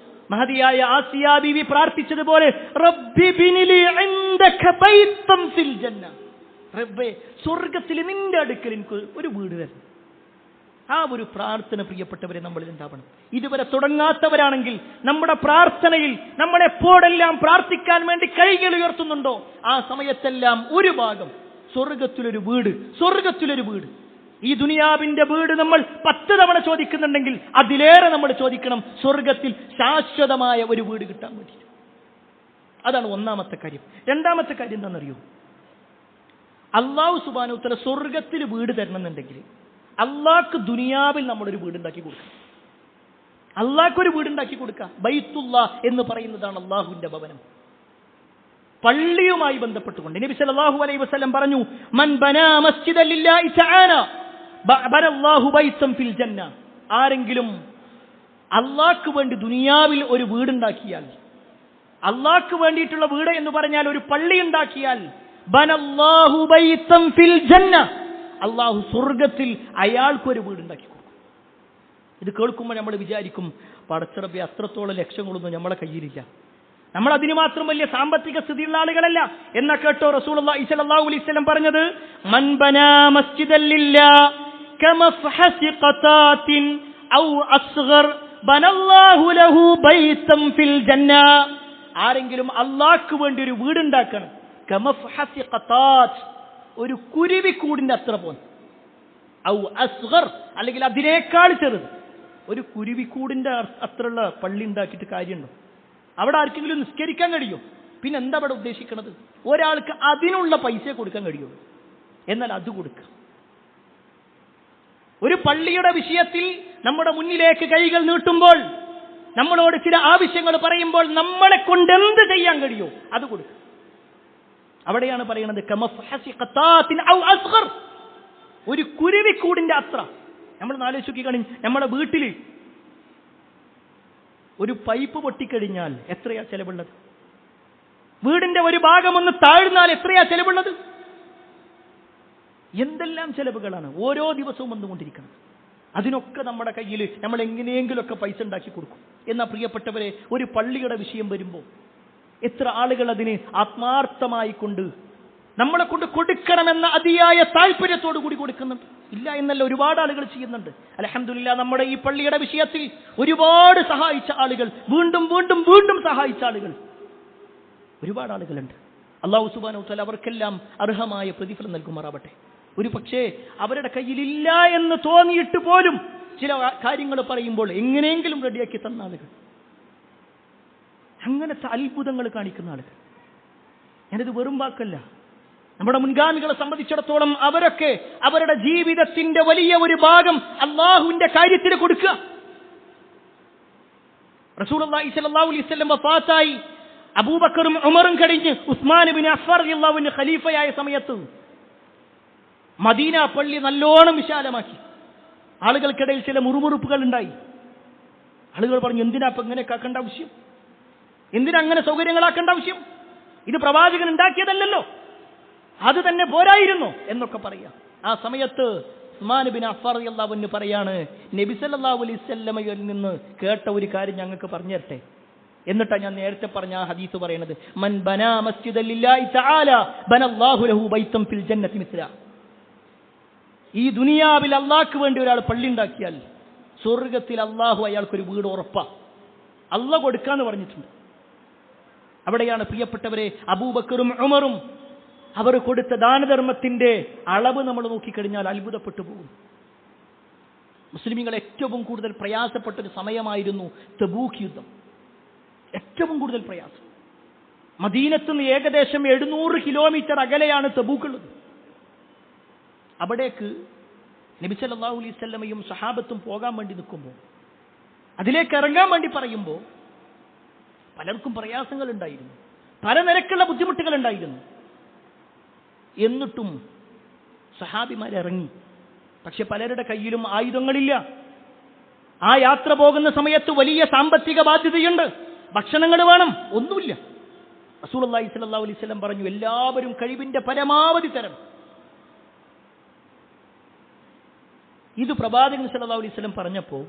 മഹദിയായ ആസിയ ബീവി പ്രാർത്ഥിച്ചതുപോലെ റബ്ബി ബിനിലി ഇൻദക ബൈതൻ ഫിൽ ജന്ന, റബ്ബേ സ്വർഗത്തിൽ നിന്റെ അടുക്കൽ എനിക്ക് ഒരു വീട് തരണം. ആ ഒരു പ്രാർത്ഥന പ്രിയപ്പെട്ടവരെ നമ്മളിൽ ഉണ്ടാവണം. ഇതുവരെ തുടങ്ങാത്തവരാണെങ്കിൽ നമ്മുടെ പ്രാർത്ഥനയിൽ നമ്മൾ എപ്പോഴെല്ലാം പ്രാർത്ഥിക്കാൻ വേണ്ടി കൈകൾ ഉയർത്തുന്നുണ്ടോ ആ സമയത്തെല്ലാം ഒരു ഭാഗം സ്വർഗത്തിലൊരു വീട്, സ്വർഗത്തിലൊരു വീട്. ഈ ദുനിയാവിന്റെ വീട് നമ്മൾ 10 തവണ ചോദിക്കുന്നുണ്ടെങ്കിൽ അതിലേറെ നമ്മൾ ചോദിക്കണം സ്വർഗത്തിൽ ശാശ്വതമായ ഒരു വീട് കിട്ടാൻ വേണ്ടി. അതാണ് ഒന്നാമത്തെ കാര്യം. രണ്ടാമത്തെ കാര്യം എന്താണെന്നറിയോ? അല്ലാഹു സുബ്ഹാനഹു വ തആല സ്വർഗത്തിൽ വീട് തരണമെന്നുണ്ടെങ്കിൽ അള്ളാഹ്ക്ക് ദുനിയാവിൽ നമ്മളൊരു വീടുണ്ടാക്കി കൊടുക്കണം. അള്ളാഹ്ക്കൊരു വീടുണ്ടാക്കി കൊടുക്കുക. ബൈത്തുല്ലാ എന്ന് പറയുന്നതാണ് അള്ളാഹുവിന്റെ ഭവനം. പള്ളിയുമായി ബന്ധപ്പെട്ടുകൊണ്ട് നബി സല്ലല്ലാഹു അലൈഹി വസല്ലം പറഞ്ഞു, മൻ ബനാ മസ്ജിദൻ ലില്ലാഹി തആല ബനല്ലാഹു ബൈതൻ ഫിൽ ജന്ന. ആരെങ്കിലും അള്ളാഹ്ക്ക് വേണ്ടി ദുനിയാവിൽ ഒരു വീടുണ്ടാക്കിയാൽ, അള്ളാഹ്ക്ക് വേണ്ടിയിട്ടുള്ള വീട് എന്ന് പറഞ്ഞാൽ ഒരു പള്ളി ഉണ്ടാക്കിയാൽ, ബനല്ലാഹു ബൈതൻ ഫിൽ ജന്ന, അള്ളാഹു സ്വർഗത്തിൽ അയാൾക്കൊരു വീടുണ്ടാക്കി കൊടുക്കും. ഇത് കേൾക്കുമ്പോൾ നമ്മൾ വിചാരിക്കും പടച്ചറബി അത്രത്തോളം ലക്ഷങ്ങളൊന്നും നമ്മളെ കയ്യിലില്ല, നമ്മൾ അതിന് മാത്രം വലിയ സാമ്പത്തിക സ്ഥിതിയുള്ള ആളുകളല്ല. എന്നാ കേട്ടോ റസൂലുള്ളാഹി സ്വല്ലല്ലാഹു അലൈഹി വസല്ലം പറഞ്ഞത്, മൻ ബനാ മസ്ജിദൻ ലില്ലാഹി കമഫഹസി ഖതാത്തിൻ ഔ അസ്ഗർ ബനല്ലാഹു ലഹു ബൈതൻ ഫിൽ ജന്ന. ആരെങ്കിലും അല്ലാഹ്ക്ക് വേണ്ടി ഒരു വീടുണ്ടാക്കണം, കമഫഹസി ഖതാത്ത്, ഒരു കുരുവിക്കൂടിന്റെ അത്ര പോലും, ഔ അസ്ഗർ അല്ലെങ്കിൽ അതിനേക്കാൾ ചെറുത്, ഒരു കുരുവിക്കൂടിന്റെ അത്രയുള്ള പള്ളി ഉണ്ടാക്കിയിട്ട് കാര്യമുണ്ടോ? അവിടെ ആർക്കെങ്കിലും നിസ്കരിക്കാൻ കഴിയുമോ? പിന്നെ എന്താ അവിടെ ഉദ്ദേശിക്കുന്നത്? ഒരാൾക്ക് അതിനുള്ള പൈസ കൊടുക്കാൻ കഴിയുള്ളൂ. എന്നാൽ അത് കൊടുക്കുക. ഒരു പള്ളിയുടെ വിഷയത്തിൽ നമ്മുടെ മുന്നിലേക്ക് കൈകൾ നീട്ടുമ്പോൾ, നമ്മളോട് ചില ആവശ്യങ്ങൾ പറയുമ്പോൾ നമ്മളെ കൊണ്ട് എന്ത് ചെയ്യാൻ കഴിയുമോ അത് കൊടുക്കുക. അവിടെയാണ് പറയുന്നത് കമഫഹസി ഖതാത്തിൻ ഔ അസ്ഗർ, ഒരു കുരുവിക്കൂടിന്റെ അത്ര. നമ്മൾ ആലോചിച്ച് കാണി, നമ്മുടെ വീട്ടിൽ ഒരു പൈപ്പ് പൊട്ടിക്കഴിഞ്ഞാൽ എത്രയാ ചെലവുള്ളത്? വീടിന്റെ ഒരു ഭാഗം ഒന്ന് താഴ്ന്നാൽ എത്രയാ ചെലവുള്ളത്? എന്തെല്ലാം ചെലവുകളാണ് ഓരോ ദിവസവും വന്നുകൊണ്ടിരിക്കുന്നത്. അതിനൊക്കെ നമ്മുടെ കയ്യിൽ നമ്മൾ എങ്ങനെയെങ്കിലുമൊക്കെ പൈസ ഉണ്ടാക്കി കൊടുക്കും. എന്നാൽ പ്രിയപ്പെട്ടവരെ, ഒരു പള്ളിയുടെ വിഷയം വരുമ്പോൾ എത്ര ആളുകൾ അതിന് ആത്മാർത്ഥമായി കൊണ്ട് നമ്മളെ കൊണ്ട് കൊടുക്കണമെന്ന അതിയായ താല്പര്യത്തോടു കൂടി കൊടുക്കുന്നുണ്ട്. ഇല്ല എന്നല്ല, ഒരുപാട് ആളുകൾ ചെയ്യുന്നുണ്ട്. അൽഹംദുലില്ലാഹ്, നമ്മുടെ ഈ പള്ളിയുടെ വിഷയത്തിൽ ഒരുപാട് സഹായിച്ച ആളുകൾ, വീണ്ടും വീണ്ടും വീണ്ടും സഹായിച്ച ആളുകൾ ഒരുപാട് ആളുകളുണ്ട്. അല്ലാഹു സുബ്ഹാനഹു വ തആല അവർക്കെല്ലാം അർഹമായ പ്രതിഫലം നൽകുമാറാവട്ടെ. ഒരു പക്ഷേ അവരുടെ കയ്യിലില്ല എന്ന് തോന്നിയിട്ട് പോലും ചില കാര്യങ്ങൾ പറയുമ്പോൾ എങ്ങനെയെങ്കിലും റെഡിയാക്കി തന്ന ആളുകൾ, അങ്ങനത്തെ അത്ഭുതങ്ങൾ കാണിക്കുന്ന ആളുകൾ. ഞാനിത് വെറും വാക്കല്ല. നമ്മുടെ മുൻഗാമികളെ സംബന്ധിച്ചിടത്തോളം അവരൊക്കെ അവരുടെ ജീവിതത്തിന്റെ വലിയ ഒരു ഭാഗം അള്ളാഹുവിന്റെ കാര്യത്തിന് കൊടുക്കുക. റസൂലുള്ളാഹി സ്വല്ലല്ലാഹു അലൈഹി വസല്ലം വഫാത്തായി അബൂബക്കറും ഉമറും കഴിഞ്ഞ് ഉസ്മാൻ ഇബ്നു അഫ്ഫാൻ റളിയല്ലാഹു അൻഹു ഖലീഫയായ സമയത്ത് മദീന പള്ളി നല്ലോണം വിശാലമാക്കി. ആളുകൾക്കിടയിൽ ചില മുറുമുറുപ്പുകൾ ഉണ്ടായി. ആളുകൾ പറഞ്ഞു, എന്തിനാ ഇപ്പൊ ഇങ്ങനെയൊക്കെ ആക്കേണ്ട ആവശ്യം? എന്തിനാ അങ്ങനെ സൗകര്യങ്ങളാക്കേണ്ട ആവശ്യം? ഇത് പ്രവാചകൻ ഉണ്ടാക്കിയതല്ലല്ലോ, അത് തന്നെ പോരായിരുന്നു എന്നൊക്കെ പറയാം. ആ സമയത്ത് ഉസ്മാൻ ഇബ്നു അഫ്ഫാൻ റളിയല്ലാഹു അൻഹു പറയാണ്, നബി സല്ലല്ലാഹു അലൈഹി വസല്ലമയിൽ നിന്ന് കേട്ട ഒരു കാര്യം ഞങ്ങൾക്ക് പറഞ്ഞു തരട്ടെ. എന്നിട്ടാ ഞാൻ നേരത്തെ പറഞ്ഞ ആ ഹദീസ് പറയുന്നത്, മൻ ബനാ മസ്ജിദൻ ലില്ലാഹി തആല ബനല്ലാഹു ലഹു ബൈതൻ ഫിൽ ജന്നതി മിസ്ല. ഈ ദുനിയാവിൽ അള്ളാഹ്ക്ക് വേണ്ടി ഒരാൾ പള്ളി ഉണ്ടാക്കിയാൽ സ്വർഗത്തിൽ അള്ളാഹു അയാൾക്കൊരു വീട് ഉറപ്പാ. അള്ളാഹ് കൊടുക്കാന്ന് പറഞ്ഞിട്ടുണ്ട്. അവിടെയാണ് പ്രിയപ്പെട്ടവരെ അബൂബക്കറും ഉമറും അവർ കൊടുത്ത ദാനധർമ്മത്തിന്റെ അളവ് നമ്മൾ നോക്കിക്കഴിഞ്ഞാൽ അത്ഭുതപ്പെട്ടു പോകും. മുസ്ലിമീങ്ങൾ ഏറ്റവും കൂടുതൽ പ്രയാസപ്പെട്ടൊരു സമയമായിരുന്നു തബൂക്ക് യുദ്ധം. ഏറ്റവും കൂടുതൽ പ്രയാസം. മദീനത്ത് നിന്ന് ഏകദേശം 700 കിലോമീറ്റർ അകലെയാണ് തബൂക്കുള്ളത്. അവിടേക്ക് നബി സല്ലല്ലാഹു അലൈഹി വസല്ലമയും സഹാബത്തും പോകാൻ വേണ്ടി നിൽക്കുമ്പോൾ, അതിലേക്ക് ഇറങ്ങാൻ വേണ്ടി പറയുമ്പോൾ പലർക്കും പ്രയാസങ്ങൾ ഉണ്ടായിരുന്നു, പല നിരക്കുള്ള ബുദ്ധിമുട്ടുകൾ ഉണ്ടായിരുന്നു. എന്നിട്ടും സഹാബിമാരിറങ്ങി. പക്ഷെ പലരുടെ കയ്യിലും ആയുധങ്ങളില്ല. ആ യാത്ര പോകുന്ന സമയത്ത് വലിയ സാമ്പത്തിക ബാധ്യതയുണ്ട്, ഭക്ഷണങ്ങൾ വേണം, ഒന്നുമില്ല. റസൂലുള്ളാഹി സ്വല്ലല്ലാഹു അലൈഹി വസല്ലം പറഞ്ഞു, എല്ലാവരും കഴിവിന്റെ പരമാവധി തരം. ഇത് പ്രവാചകൻ സല്ലല്ലാഹു അലൈഹി വസല്ലം പറഞ്ഞപ്പോൾ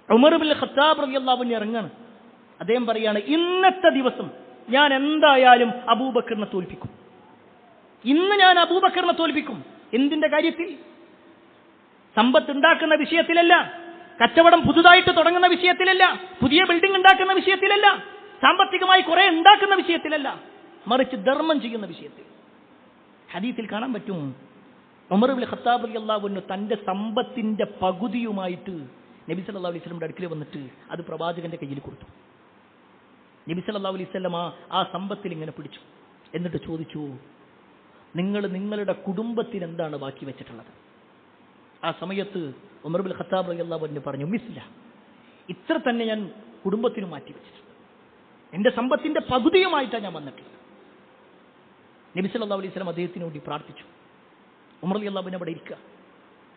ഉമർ ഇബ്നുൽ ഖത്താബ് റളിയല്ലാഹു അൻഹു ഇറങ്ങാണ്. അദ്ദേഹം പറയാണ്, ഇന്നത്തെ ദിവസം ഞാൻ എന്തായാലും അബൂബക്കറിനെ തോൽപ്പിക്കും. ഇന്ന് ഞാൻ അബൂബക്കറിനെ തോൽപ്പിക്കും. എന്തിന്റെ കാര്യത്തിൽ? സമ്പത്ത് ഉണ്ടാക്കുന്ന വിഷയത്തിലല്ല, കച്ചവടം പുതുതായിട്ട് തുടങ്ങുന്ന വിഷയത്തിലല്ല, പുതിയ ബിൽഡിംഗ് ഉണ്ടാക്കുന്ന വിഷയത്തിലല്ല, സാമ്പത്തികമായി കുറെ ഉണ്ടാക്കുന്ന വിഷയത്തിലല്ല, മറിച്ച് ധർമ്മം ചെയ്യുന്ന വിഷയത്തിൽ. ഹദീസിൽ കാണാൻ പറ്റും, ഉമർ ഇബ്നുൽ ഖത്താബ് റളിയല്ലാഹു അൻഹു തന്റെ സമ്പത്തിന്റെ പകുതിയുമായിട്ട് നബി സല്ലല്ലാഹു അലൈഹി വസല്ലമയുടെ അടുക്കൽ വന്നിട്ട് അത് പ്രവാചകന്റെ കയ്യിൽ കൊടുത്തു. നബി സല്ലല്ലാഹു അലൈഹി വസല്ലം ആ സമ്പത്തിൽ ഇങ്ങനെ പിടിച്ചു. എന്നിട്ട് ചോദിച്ചു, നിങ്ങൾ നിങ്ങളുടെ കുടുംബത്തിന് എന്താണ് ബാക്കി വെച്ചിട്ടുള്ളത്? ആ സമയത്ത് ഉമർ ഇബ്നുൽ ഖത്താബ് റളിയല്ലാഹു അൻഹു പറഞ്ഞു, മിസ്ല, ഇത്ര തന്നെ ഞാൻ കുടുംബത്തിന് മാറ്റി വെച്ചിട്ടുണ്ട്. എന്റെ സമ്പത്തിന്റെ പകുതിയുമായിട്ടാണ് ഞാൻ വന്നിട്ടുള്ളത്. നബി സല്ലല്ലാഹു അലൈഹി വസല്ലം അദ്ദേഹത്തിന് വേണ്ടി പ്രാർത്ഥിച്ചു. ഉമർ റളിയല്ലാഹു അൻഹു അവിടെ ഇരിക്കുക.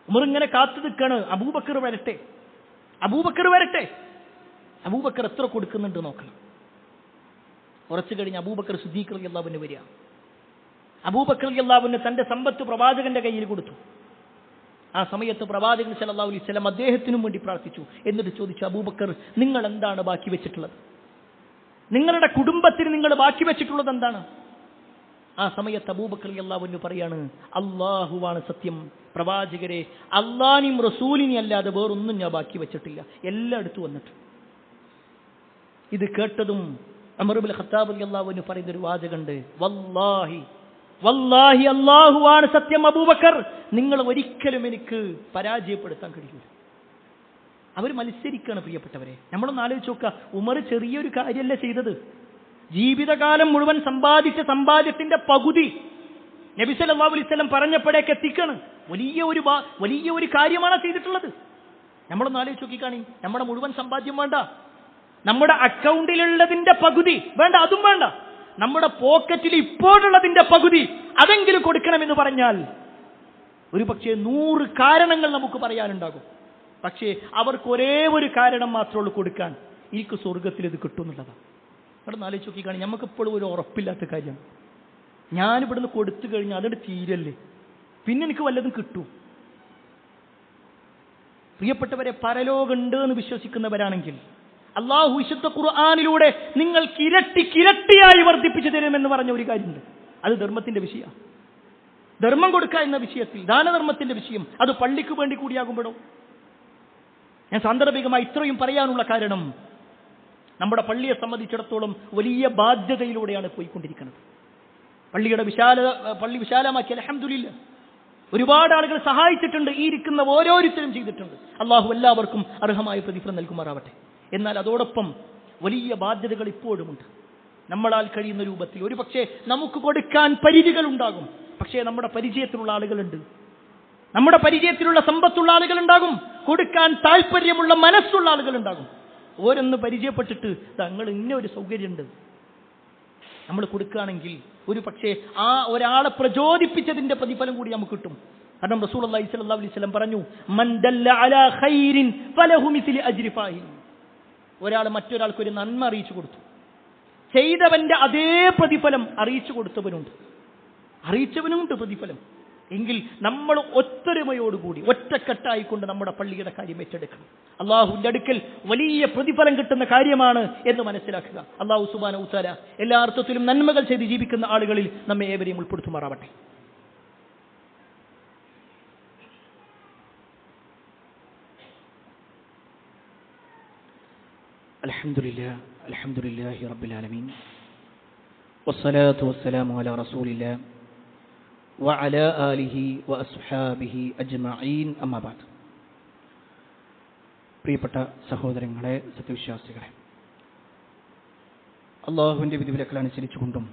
ഉമർ ഇങ്ങനെ കാത്തു നിൽക്കാണ്, അബൂബക്കർ വരട്ടെ, അബൂബക്കർ വരട്ടെ. അബൂബക്കർ എത്ര കൊടുക്കുന്നുണ്ട് നോക്കണം. കുറച്ചു കഴിഞ്ഞ് അബൂബക്കർ സിദ്ദീഖ് റളിയല്ലാഹു അൻഹു വരിക. അബൂബക്കർ റളിയല്ലാഹു അൻഹു തന്റെ സമ്പത്ത് പ്രവാചകന്റെ കയ്യിൽ കൊടുത്തു. ആ സമയത്ത് പ്രവാചകൻ സല്ലല്ലാഹു അലൈഹി വസല്ലം അദ്ദേഹത്തിനും വേണ്ടി പ്രാർത്ഥിച്ചു. എന്നിട്ട് ചോദിച്ചു, അബൂബക്കർ, നിങ്ങൾ എന്താണ് ബാക്കി വെച്ചിട്ടുള്ളത്? നിങ്ങളുടെ കുടുംബത്തിന് നിങ്ങൾ ബാക്കി വെച്ചിട്ടുള്ളത് എന്താണ്? ആ സമയത്ത് അബൂബക്കർ റളിയല്ലാഹു അൻഹു പറയാണ്, അല്ലാഹുവാണ് സത്യം, പ്രവാചകരെ, അല്ലാഹുവിനെയും റസൂലിനെയും അല്ലാതെ വേറൊന്നും ഞാൻ ബാക്കി വെച്ചിട്ടില്ല, എല്ലാം എടുത്തു വന്നിട്ട്. ഇത് കേട്ടതും ഉമർ ഇബ്നുൽ ഖത്താബ് റളിയല്ലാഹു അൻഹു പറയുന്ന ഒരു വാചകമുണ്ട്, വല്ലാഹി വല്ലാഹി അല്ലാഹുവാണ് സത്യം അബൂബക്കർ, നിങ്ങൾ ഒരിക്കലും എനിക്ക് പരാജയപ്പെടുത്താൻ കഴിയില്ല. അവർ മത്സരിക്കുകയാണ് പ്രിയപ്പെട്ടവരെ. നമ്മളൊന്ന് ആലോചിച്ച് നോക്കുക, ഉമർ ചെറിയൊരു കാര്യമല്ല ചെയ്തത്. ജീവിതകാലം മുഴുവൻ സമ്പാദിച്ച സമ്പാദ്യത്തിന്റെ പകുതി നബി സല്ലല്ലാഹു അലൈഹി വസല്ലം പറഞ്ഞപ്പോഴേക്ക് എത്തിക്കാണ്. വലിയ ഒരു കാര്യമാണ് ചെയ്തിട്ടുള്ളത്. നമ്മളൊന്ന് ആലോചിച്ച് നോക്കിക്കാണി, നമ്മുടെ മുഴുവൻ സമ്പാദ്യം വേണ്ട, നമ്മുടെ അക്കൗണ്ടിലുള്ളതിന്റെ പകുതി വേണ്ട, അതും വേണ്ട, നമ്മുടെ പോക്കറ്റിൽ ഇപ്പോഴുള്ളതിന്റെ പകുതി അതെങ്കിലും കൊടുക്കണമെന്ന് പറഞ്ഞാൽ ഒരു പക്ഷേ 100 കാരണങ്ങൾ നമുക്ക് പറയാനുണ്ടാകും. പക്ഷേ അവർക്ക് ഒരേ ഒരു കാരണം മാത്രമേ ഉള്ളൂ കൊടുക്കാൻ, എനിക്ക് സ്വർഗത്തിൽ ഇത് കിട്ടുമെന്നുള്ളതാണ്. അവിടെ ആലോചിച്ച് നോക്കിക്കാണി, നമുക്കിപ്പോഴും ഒരു ഉറപ്പില്ലാത്ത കാര്യമാണ്. ഞാനിവിടുന്ന് കൊടുത്തു കഴിഞ്ഞാൽ അതിൻ്റെ തീരല്ലേ, പിന്നെ എനിക്ക് വല്ലതും കിട്ടും. പ്രിയപ്പെട്ടവരെ, പരലോകമുണ്ട് എന്ന് വിശ്വസിക്കുന്നവരാണെങ്കിൽ അള്ളാഹു വിശുദ്ധ ഖുർആനിലൂടെ നിങ്ങൾക്ക് ഇരട്ടിയായി വർദ്ധിപ്പിച്ചു തരുമെന്ന് പറഞ്ഞ ഒരു കാര്യമുണ്ട്. അത് ധർമ്മത്തിന്റെ വിഷയമാണ്. ധർമ്മം കൊടുക്കുക എന്ന വിഷയത്തിൽ, ദാനധർമ്മത്തിന്റെ വിഷയം, അത് പള്ളിക്ക് വേണ്ടി കൂടിയാകുമ്പോഴോ? ഞാൻ സാന്ദർഭികമായി ഇത്രയും പറയാനുള്ള കാരണം, നമ്മുടെ പള്ളിയെ സംബന്ധിച്ചിടത്തോളം വലിയ ബാധ്യതയിലൂടെയാണ് പോയിക്കൊണ്ടിരിക്കുന്നത്. പള്ളി വിശാലമാക്കി അൽഹംദുലില്ലാഹ് ഒരുപാട് ആളുകൾ സഹായിച്ചിട്ടുണ്ട്. ഈ ഇരിക്കുന്ന ഓരോരുത്തരും ചെയ്തിട്ടുണ്ട്. അള്ളാഹു എല്ലാവർക്കും അർഹമായ പ്രതിഫലം നൽകുമാറാവട്ടെ. എന്നാൽ അതോടൊപ്പം വലിയ ബാധ്യതകൾ ഇപ്പോഴുമുണ്ട്. നമ്മളാൽ കഴിയുന്ന രൂപത്തിൽ ഒരു പക്ഷേ നമുക്ക് കൊടുക്കാൻ പരിധികൾ ഉണ്ടാകും. പക്ഷേ നമ്മുടെ പരിചയത്തിലുള്ള ആളുകളുണ്ട്, നമ്മുടെ പരിചയത്തിലുള്ള സമ്പത്തുള്ള ആളുകളുണ്ടാകും, കൊടുക്കാൻ താല്പര്യമുള്ള മനസ്സുള്ള ആളുകളുണ്ടാകും. ഓരോന്ന് പരിചയപ്പെട്ടിട്ട് തങ്ങൾ ഇന്ന ഒരു സൗകര്യമുണ്ട്, നമ്മൾ കൊടുക്കുകയാണെങ്കിൽ ഒരു പക്ഷേ ആ ഒരാളെ പ്രചോദിപ്പിച്ചതിന്റെ പ്രതിഫലം കൂടി നമുക്ക് കിട്ടും. കാരണം റസൂലുള്ളാഹി സ്വല്ലല്ലാഹു അലൈഹി വസല്ലം പറഞ്ഞു, മൻ ദല്ല അലാ ഖൈരിൻ ഫലഹു മിസ്ലു അജ്രി ഫാഇൽ. ഒരാൾ മറ്റൊരാൾക്ക് ഒരു നന്മ അറിയിച്ചു കൊടുത്തു, ചെയ്തവന്റെ അതേ പ്രതിഫലം അറിയിച്ചു കൊടുത്തവനുണ്ട്, അറിയിച്ചവനുമുണ്ട് പ്രതിഫലം. എങ്കിൽ നമ്മൾ ഒത്തൊരുമയോടുകൂടി ഒറ്റക്കെട്ടായിക്കൊണ്ട് നമ്മുടെ പള്ളിയുടെ കാര്യം ഏറ്റെടുക്കണം. അള്ളാഹുവിന്റെ അടുക്കൽ വലിയ പ്രതിഫലം കിട്ടുന്ന കാര്യമാണ് എന്ന് മനസ്സിലാക്കുക. അള്ളാഹു സുബ്ഹാനഹു വ തആല എല്ലാ അർത്ഥത്തിലും നന്മകൾ ചെയ്ത് ജീവിക്കുന്ന ആളുകളിൽ നമ്മെ ഏവരെയും ഉൾപ്പെടുത്തുമാറാവട്ടെ. അൽഹംദുലില്ലാഹി റബ്ബിൽ ആലമീൻ വസ്സലാത്തു വസ്സലാമു അലാ റസൂലില്ലാഹ് വഅലാ ആലിഹി വഅസ്ഹാബിഹി അജ്മഈൻ അമ്മാ ബഅദ്. പ്രിയപ്പെട്ട സഹോദരങ്ങളെ, സത്യവിശ്വാസികളെ, അള്ളാഹുവിൻ്റെ വിധിവിലക്കുകൾ അനുസരിച്ചുകൊണ്ടും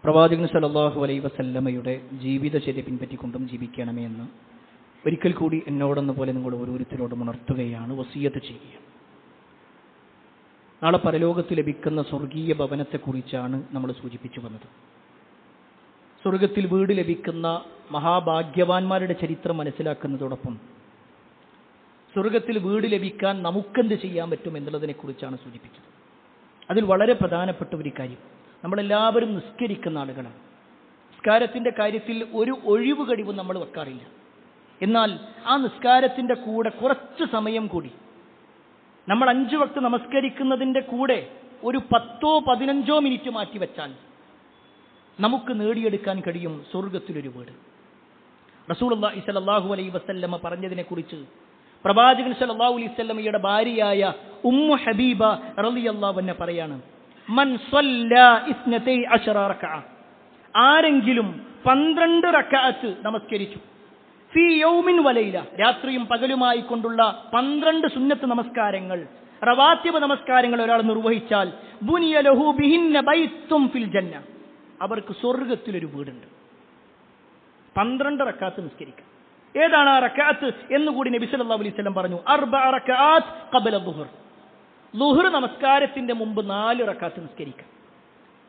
പ്രവാചകൻ സല്ലല്ലാഹു അലൈഹി വസല്ലമയുടെ ജീവിതചര്യ പിൻപറ്റിക്കൊണ്ടും ജീവിക്കണമേ എന്ന് ഒരിക്കൽ കൂടി എന്നോടെന്ന പോലെ നിങ്ങൾ ഓരോരുത്തരോടും ഉണർത്തുകയാണ്, വസിയ്യത്ത് ചെയ്യുകയാണ്. നാളെ പരലോകത്ത് ലഭിക്കുന്ന സ്വർഗീയ ഭവനത്തെക്കുറിച്ചാണ് നമ്മൾ സൂചിപ്പിച്ചു വന്നത്. സ്വർഗത്തിൽ വീട് ലഭിക്കുന്ന മഹാഭാഗ്യവാന്മാരുടെ ചരിത്രം മനസ്സിലാക്കുന്നതോടൊപ്പം സ്വർഗത്തിൽ വീട് ലഭിക്കാൻ നമുക്കെന്ത് ചെയ്യാൻ പറ്റും എന്നുള്ളതിനെക്കുറിച്ചാണ് സൂചിപ്പിച്ചത്. അതിൽ വളരെ പ്രധാനപ്പെട്ട ഒരു കാര്യം, നമ്മളെല്ലാവരും നിസ്കരിക്കുന്ന ആളുകളാണ്. നിസ്കാരത്തിൻ്റെ കാര്യത്തിൽ ഒരു ഒഴിവ് കഴിവും നമ്മൾ വെക്കാറില്ല. എന്നാൽ ആ നിസ്കാരത്തിൻ്റെ കൂടെ കുറച്ച് സമയം കൂടി നമ്മൾ 5 വക്ത് നമസ്കരിക്കുന്നതിൻ്റെ കൂടെ ഒരു 10-15 മിനിറ്റ് മാറ്റിവെച്ചാൽ നമുക്ക് നേടിയെടുക്കാൻ കഴിയും സ്വർഗത്തിലൊരു വീട്. റസൂലുള്ളാഹി സ്വല്ലല്ലാഹു അലൈഹി വസല്ലമ പറഞ്ഞതിനെക്കുറിച്ച് പ്രവാചകൻ സ്വല്ലല്ലാഹു അലൈഹി വസല്ലമയുടെ ഭാര്യയായ ഉമ്മു ഹബീബ റളിയല്ലാഹു അൻഹ പറയാണ്, മൻ സ്വല്ലാ 12 റക്അ, ആരെങ്കിലും 12 റക്അത്ത് നമസ്കരിച്ചു, ഫീ യൗമിൻ വലൈല, രാത്രിയും പകലുമായി കൊണ്ടുള്ള 12 സുന്നത്ത് നമസ്കാരങ്ങൾ, റവാത്തിബ് നമസ്കാരങ്ങൾ ഒരാൾ നിർവഹിച്ചാൽ, ബുനിയ ലഹു ബിഹിന്ന ബൈത്തും ഫിൽ ജന്ന, അവർക്ക് സ്വർഗത്തിലൊരു വീടുണ്ട്. 12 റക്അത്ത് നിസ്കരിക്കുക. ഏതാണ് ആ റക്അത്ത് എന്നുകൂടി നബി സല്ലല്ലാഹു അലൈഹി വസല്ലം പറഞ്ഞു. 4 റക്അത്ത് ഖബല ദുഹർ, ദുഹർ നമസ്കാരത്തിന്റെ മുമ്പ് 4 റക്അത്ത് നിസ്കരിക്കുക.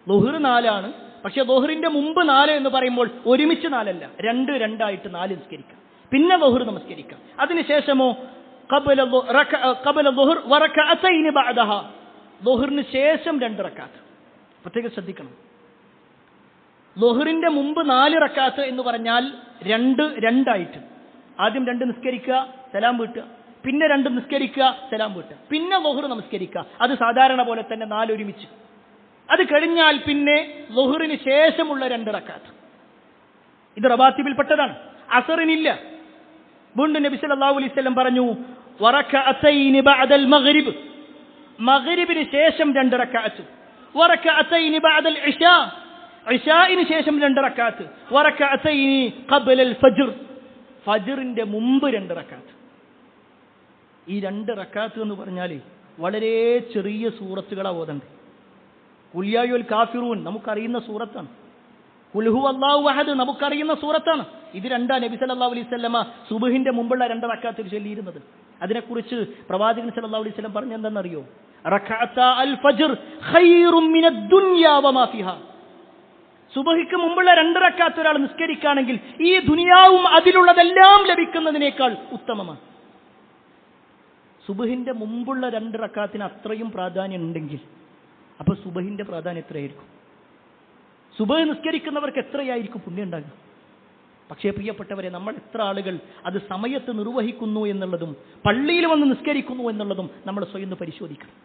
ദുഹർ 4 ആണ്, പക്ഷെ ദുഹറിന്റെ മുമ്പ് 4 എന്ന് പറയുമ്പോൾ ഒരുമിച്ച് 4 അല്ല, 2 ആയിട്ട് 4 നിസ്കരിക്കുക. പിന്നെ ദുഹർ നമസ്കരിക്കുക. അതിനുശേഷമോ ഖബല ദുഹർ വറകഅതൈനി ബഅദഹ, ദുഹറിന് ശേഷം 2 റക്അത്ത്. പ്രത്യേകം ശ്രദ്ധിക്കണം, ദുഹറിന്റെ മുമ്പ് 4 റക്അത്ത് എന്ന് പറഞ്ഞാൽ 2 ആയിട്ട്, ആദ്യം 2 നിസ്കരിക്കുക, സലാം വീട്ടുക, പിന്നെ 2 നിസ്കരിക്കുക, സലാം വീട്ടുക, പിന്നെ ദുഹർ നമസ്കരിക്കുക. അത് സാധാരണ പോലെ തന്നെ 4 ഒരുമിച്ച്. അത് കഴിഞ്ഞാൽ പിന്നെ ളുഹറിന് ശേഷമുള്ള 2 റക്അത്ത്. ഇത് റവാത്തിബിൽപ്പെട്ടതാണ്, അസറിനില്ല. വീണ്ടും നബി സല്ലല്ലാഹു അലൈഹി വസല്ലം പറഞ്ഞു, വറകഅതൈനി ബഅദൽ മഗ്രിബ്, മഗ്രിബിന് ശേഷം 2 റക്അത്ത്, വറകഅതൈനി ബഅദൽ ഇശാ, ഇശാഇന് ശേഷം 2 റക്അത്ത്, വറകഅതൈനി ഖബലൽ ഫജ്ർ, ഫജ്റിന്റെ മുമ്പ് 2 റക്അത്ത്. ഈ 2 റക്അത്ത് എന്ന് പറഞ്ഞാൽ വളരെ ചെറിയ സൂറത്തുകളാണ് ഓതേണ്ടത്. ഖുൽ യാ അയ്യുൽ കാഫിറൂൻ നമുക്കറിയുന്ന സൂറത്താണ്, ഖുൽ ഹുവല്ലാഹു അഹദ് നമുക്കറിയുന്ന സൂറത്താണ്. ഇത് 2 നബി സല്ലല്ലാഹു അലൈഹി വസല്ലമ സുബ്ഹിന്റെ മുമ്പുള്ള 2 റക്അത്തിൽ ചൊല്ലിയിരുന്നത്. അതിനെക്കുറിച്ച് പ്രവാചകൻ സല്ലല്ലാഹു അലൈഹി വസല്ലം പറഞ്ഞെന്തെന്നറിയോ? റക്അത്താ അൽ ഫജ്ർ ഖൈറും മിനദ് ദുനിയാ വമാ ഫിഹാ, സുബ്ഹിക്ക് മുമ്പുള്ള 2 റക്അത്ത് ഒരാൾ നിസ്കരിക്കുകയാണെങ്കിൽ ഈ ദുനിയാവും അതിലുള്ളതെല്ലാം ലഭിക്കുന്നതിനേക്കാൾ ഉത്തമമാണ്. സുബ്ഹിന്റെ മുമ്പുള്ള 2 റക്അത്തിന് അത്രയും പ്രാധാന്യം ഉണ്ടെങ്കിൽ അപ്പോൾ സുബ്ഹിന്റെ പ്രാധാന്യം എത്രയായിരിക്കും? സുബ്ഹ് നിസ്കരിക്കുന്നവർക്ക് എത്രയായിരിക്കും പുണ്യം ഉണ്ടാകുക? പക്ഷേ പ്രിയപ്പെട്ടവരെ, നമ്മൾ എത്ര ആളുകൾ അത് സമയത്ത് നിർവഹിക്കുന്നു എന്നുള്ളതും പള്ളിയിൽ വന്ന് നിസ്കരിക്കുന്നു എന്നുള്ളതും നമ്മൾ സ്വയം പരിശോധിക്കണം.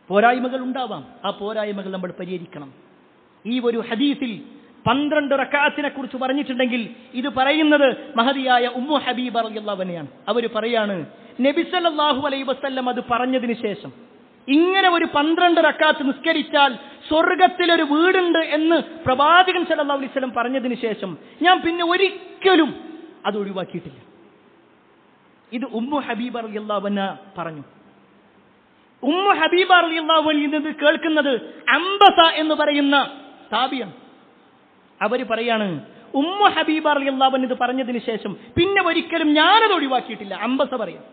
പോരായ്മകൾ ഉണ്ടാവാം, ആ പോരായ്മകൾ നമ്മൾ പരിഹരിക്കണം. ഈ ഒരു ഹദീസിൽ 12 റക്അത്തിനെ കുറിച്ച് പറഞ്ഞിട്ടുണ്ടെങ്കിൽ ഇത് പറയുന്നത് മഹദിയായ ഉമ്മു ഹബീബ റളിയല്ലാഹു അൻഹയാണ്. അവർ പറയാണ്, നബി സല്ലല്ലാഹു അലൈഹി വസല്ലം അത് പറഞ്ഞതിന് ശേഷം, ഇങ്ങനെ ഒരു 12 റക്അത്ത് നിസ്കരിച്ചാൽ സ്വർഗത്തിലൊരു വീടുണ്ട് എന്ന് പ്രവാചകൻ സല്ലല്ലാഹു അലൈഹി വസല്ലം പറഞ്ഞതിന് ശേഷം ഞാൻ പിന്നെ ഒരിക്കലും അത് ഒഴിവാക്കിയിട്ടില്ല. ഇത് ഉമ്മു ഹബീബ റളിയല്ലാഹു അൻഹ പറഞ്ഞു. ഉമ്മു ഹബീബ റളിയല്ലാഹു അൻഹ കേൾക്കുന്നത് അംബസ എന്ന് പറയുന്ന താബിയാണ്. അവര് പറയാണ്, ഉമ്മു ഹബീബ റളിയല്ലാഹു അൻഹ ഇത് പറഞ്ഞതിന് ശേഷം പിന്നെ ഒരിക്കലും ഞാനത് ഒഴിവാക്കിയിട്ടില്ല. അംബസ പറയാം.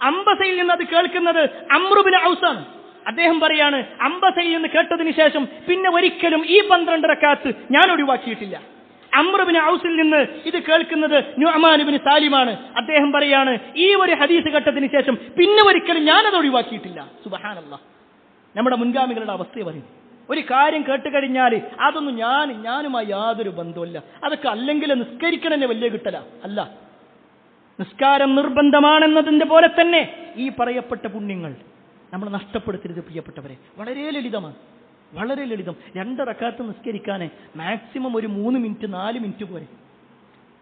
അംബസയിൽ നിന്ന് അത് കേൾക്കുന്നത് അംറു ബിൻ ഔസാണ്. അദ്ദേഹം പറയാണ്, അംബസയിൽ നിന്ന് കേട്ടതിന് ശേഷം പിന്നെ ഒരിക്കലും ഈ 12 റക്അത്ത് ഞാൻ ഒഴിവാക്കിയിട്ടില്ല. അംറു ബിൻ ഔസിൽ നിന്ന് ഇത് കേൾക്കുന്നത് നുഅ്മാൻ ഇബ്നു സാലിമാണ്. അദ്ദേഹം പറയാണ്, ഈ ഒരു ഹദീസ് കേട്ടതിന് ശേഷം പിന്നെ ഒരിക്കലും ഞാനത് ഒഴിവാക്കിയിട്ടില്ല. സുബ്ഹാനല്ലാഹ്. നമ്മുടെ മുൻഗാമികളുടെ അവസ്ഥയെ പറയും. ഒരു കാര്യം കേട്ട് കഴിഞ്ഞാൽ അതൊന്നും ഞാനുമായി യാതൊരു ബന്ധവുമില്ല, അതൊക്കെ അല്ലെങ്കിൽ നിസ്കരിക്കണന്നെ വലിയ കിട്ടല അല്ല. നിസ്കാരം നിർബന്ധമാണെന്നതിന്റെ പോലെ തന്നെ ഈ പറയപ്പെട്ട പുണ്യങ്ങൾ നമ്മൾ നഷ്ടപ്പെടുത്തരുത് പ്രിയപ്പെട്ടവരെ. വളരെ ലളിതമാണ്, വളരെ ലളിതം. 2 റക്അത്ത് നിസ്കരിക്കാൻ മാക്സിമം ഒരു 3 മിനിറ്റ് 4 മിനിറ്റ് പോരെ.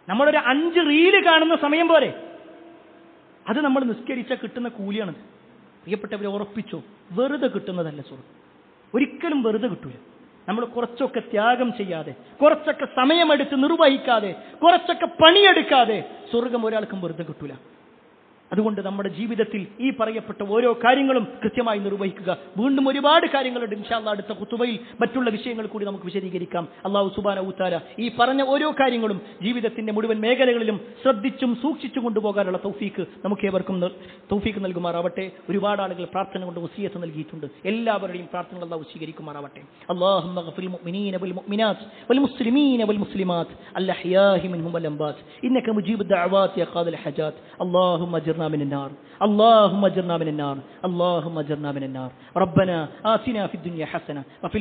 നമ്മളൊരു 5 റീല് കാണുന്ന സമയം പോരെ. അത് നമ്മൾ നിസ്കരിച്ചാൽ കിട്ടുന്ന കൂലിയാണ്. പ്രിയപ്പെട്ടവരെ, ഉറപ്പിച്ചോ, വെറുതെ കിട്ടുന്നതല്ല സ്വർഗ്ഗം. ഒരിക്കലും വെറുതെ കിട്ടൂല. നമ്മൾ കുറച്ചൊക്കെ ത്യാഗം ചെയ്യാതെ, കുറച്ചൊക്കെ സമയമെടുത്ത് നിർവഹിക്കാതെ, കുറച്ചൊക്കെ പണിയെടുക്കാതെ സ്വർഗം ഒരാൾക്കും വെറുതെ കിട്ടൂല. അതുകൊണ്ട് നമ്മുടെ ജീവിതത്തിൽ ഈ പറയപ്പെട്ട ഓരോ കാര്യങ്ങളും കൃത്യമായി നിർവഹിക്കുക. വീണ്ടും ഒരുപാട് കാര്യങ്ങളുണ്ട്. ഇൻഷാ അല്ലാഹ് അടുത്ത ഖുതുബയിൽ മറ്റുള്ള വിഷയങ്ങൾ കൂടി നമുക്ക് വിശദീകരിക്കാം. അല്ലാഹു സുബ്ഹാനഹു വ തആല ഈ പറഞ്ഞ ഓരോ കാര്യങ്ങളും ജീവിതത്തിന്റെ മുഴുവൻ മേഖലകളിലും ശ്രദ്ധിച്ചും സൂക്ഷിച്ചും കൊണ്ടുപോകാനുള്ള തൗഫീക്ക് നമുക്ക് ഏവർക്കും തൗഫീക്ക് നൽകുമാറാവട്ടെ. ഒരുപാട് ആളുകൾ പ്രാർത്ഥന കൊണ്ട് വസിയത്ത് നൽകിയിട്ടുണ്ട്. എല്ലാവരുടെയും പ്രാർത്ഥനകൾ അല്ലാഹു സ്വീകരിക്കുമാറാവട്ടെ. അല്ലാഹുമ്മ ഗഫിൽ മുഅ്മിനീന വൽ മുഅ്മിനാത്ത് വൽ മുസ്ലിമീന വൽ മുസ്ലിമാത്ത് അൽഅഹ്യാഇ മിൻഹും വൽ അംവാത്ത് ഇന്നക മുജീബുദ് ദഅവാതി യാ ഖാദിൽ ഹജാത്ത്. അല്ലാഹുമ്മ അജ്ർനാ من النار اللهم اجرنا من النار اللهم اجرنا من النار ربنا آتنا في الدنيا حسنة وفي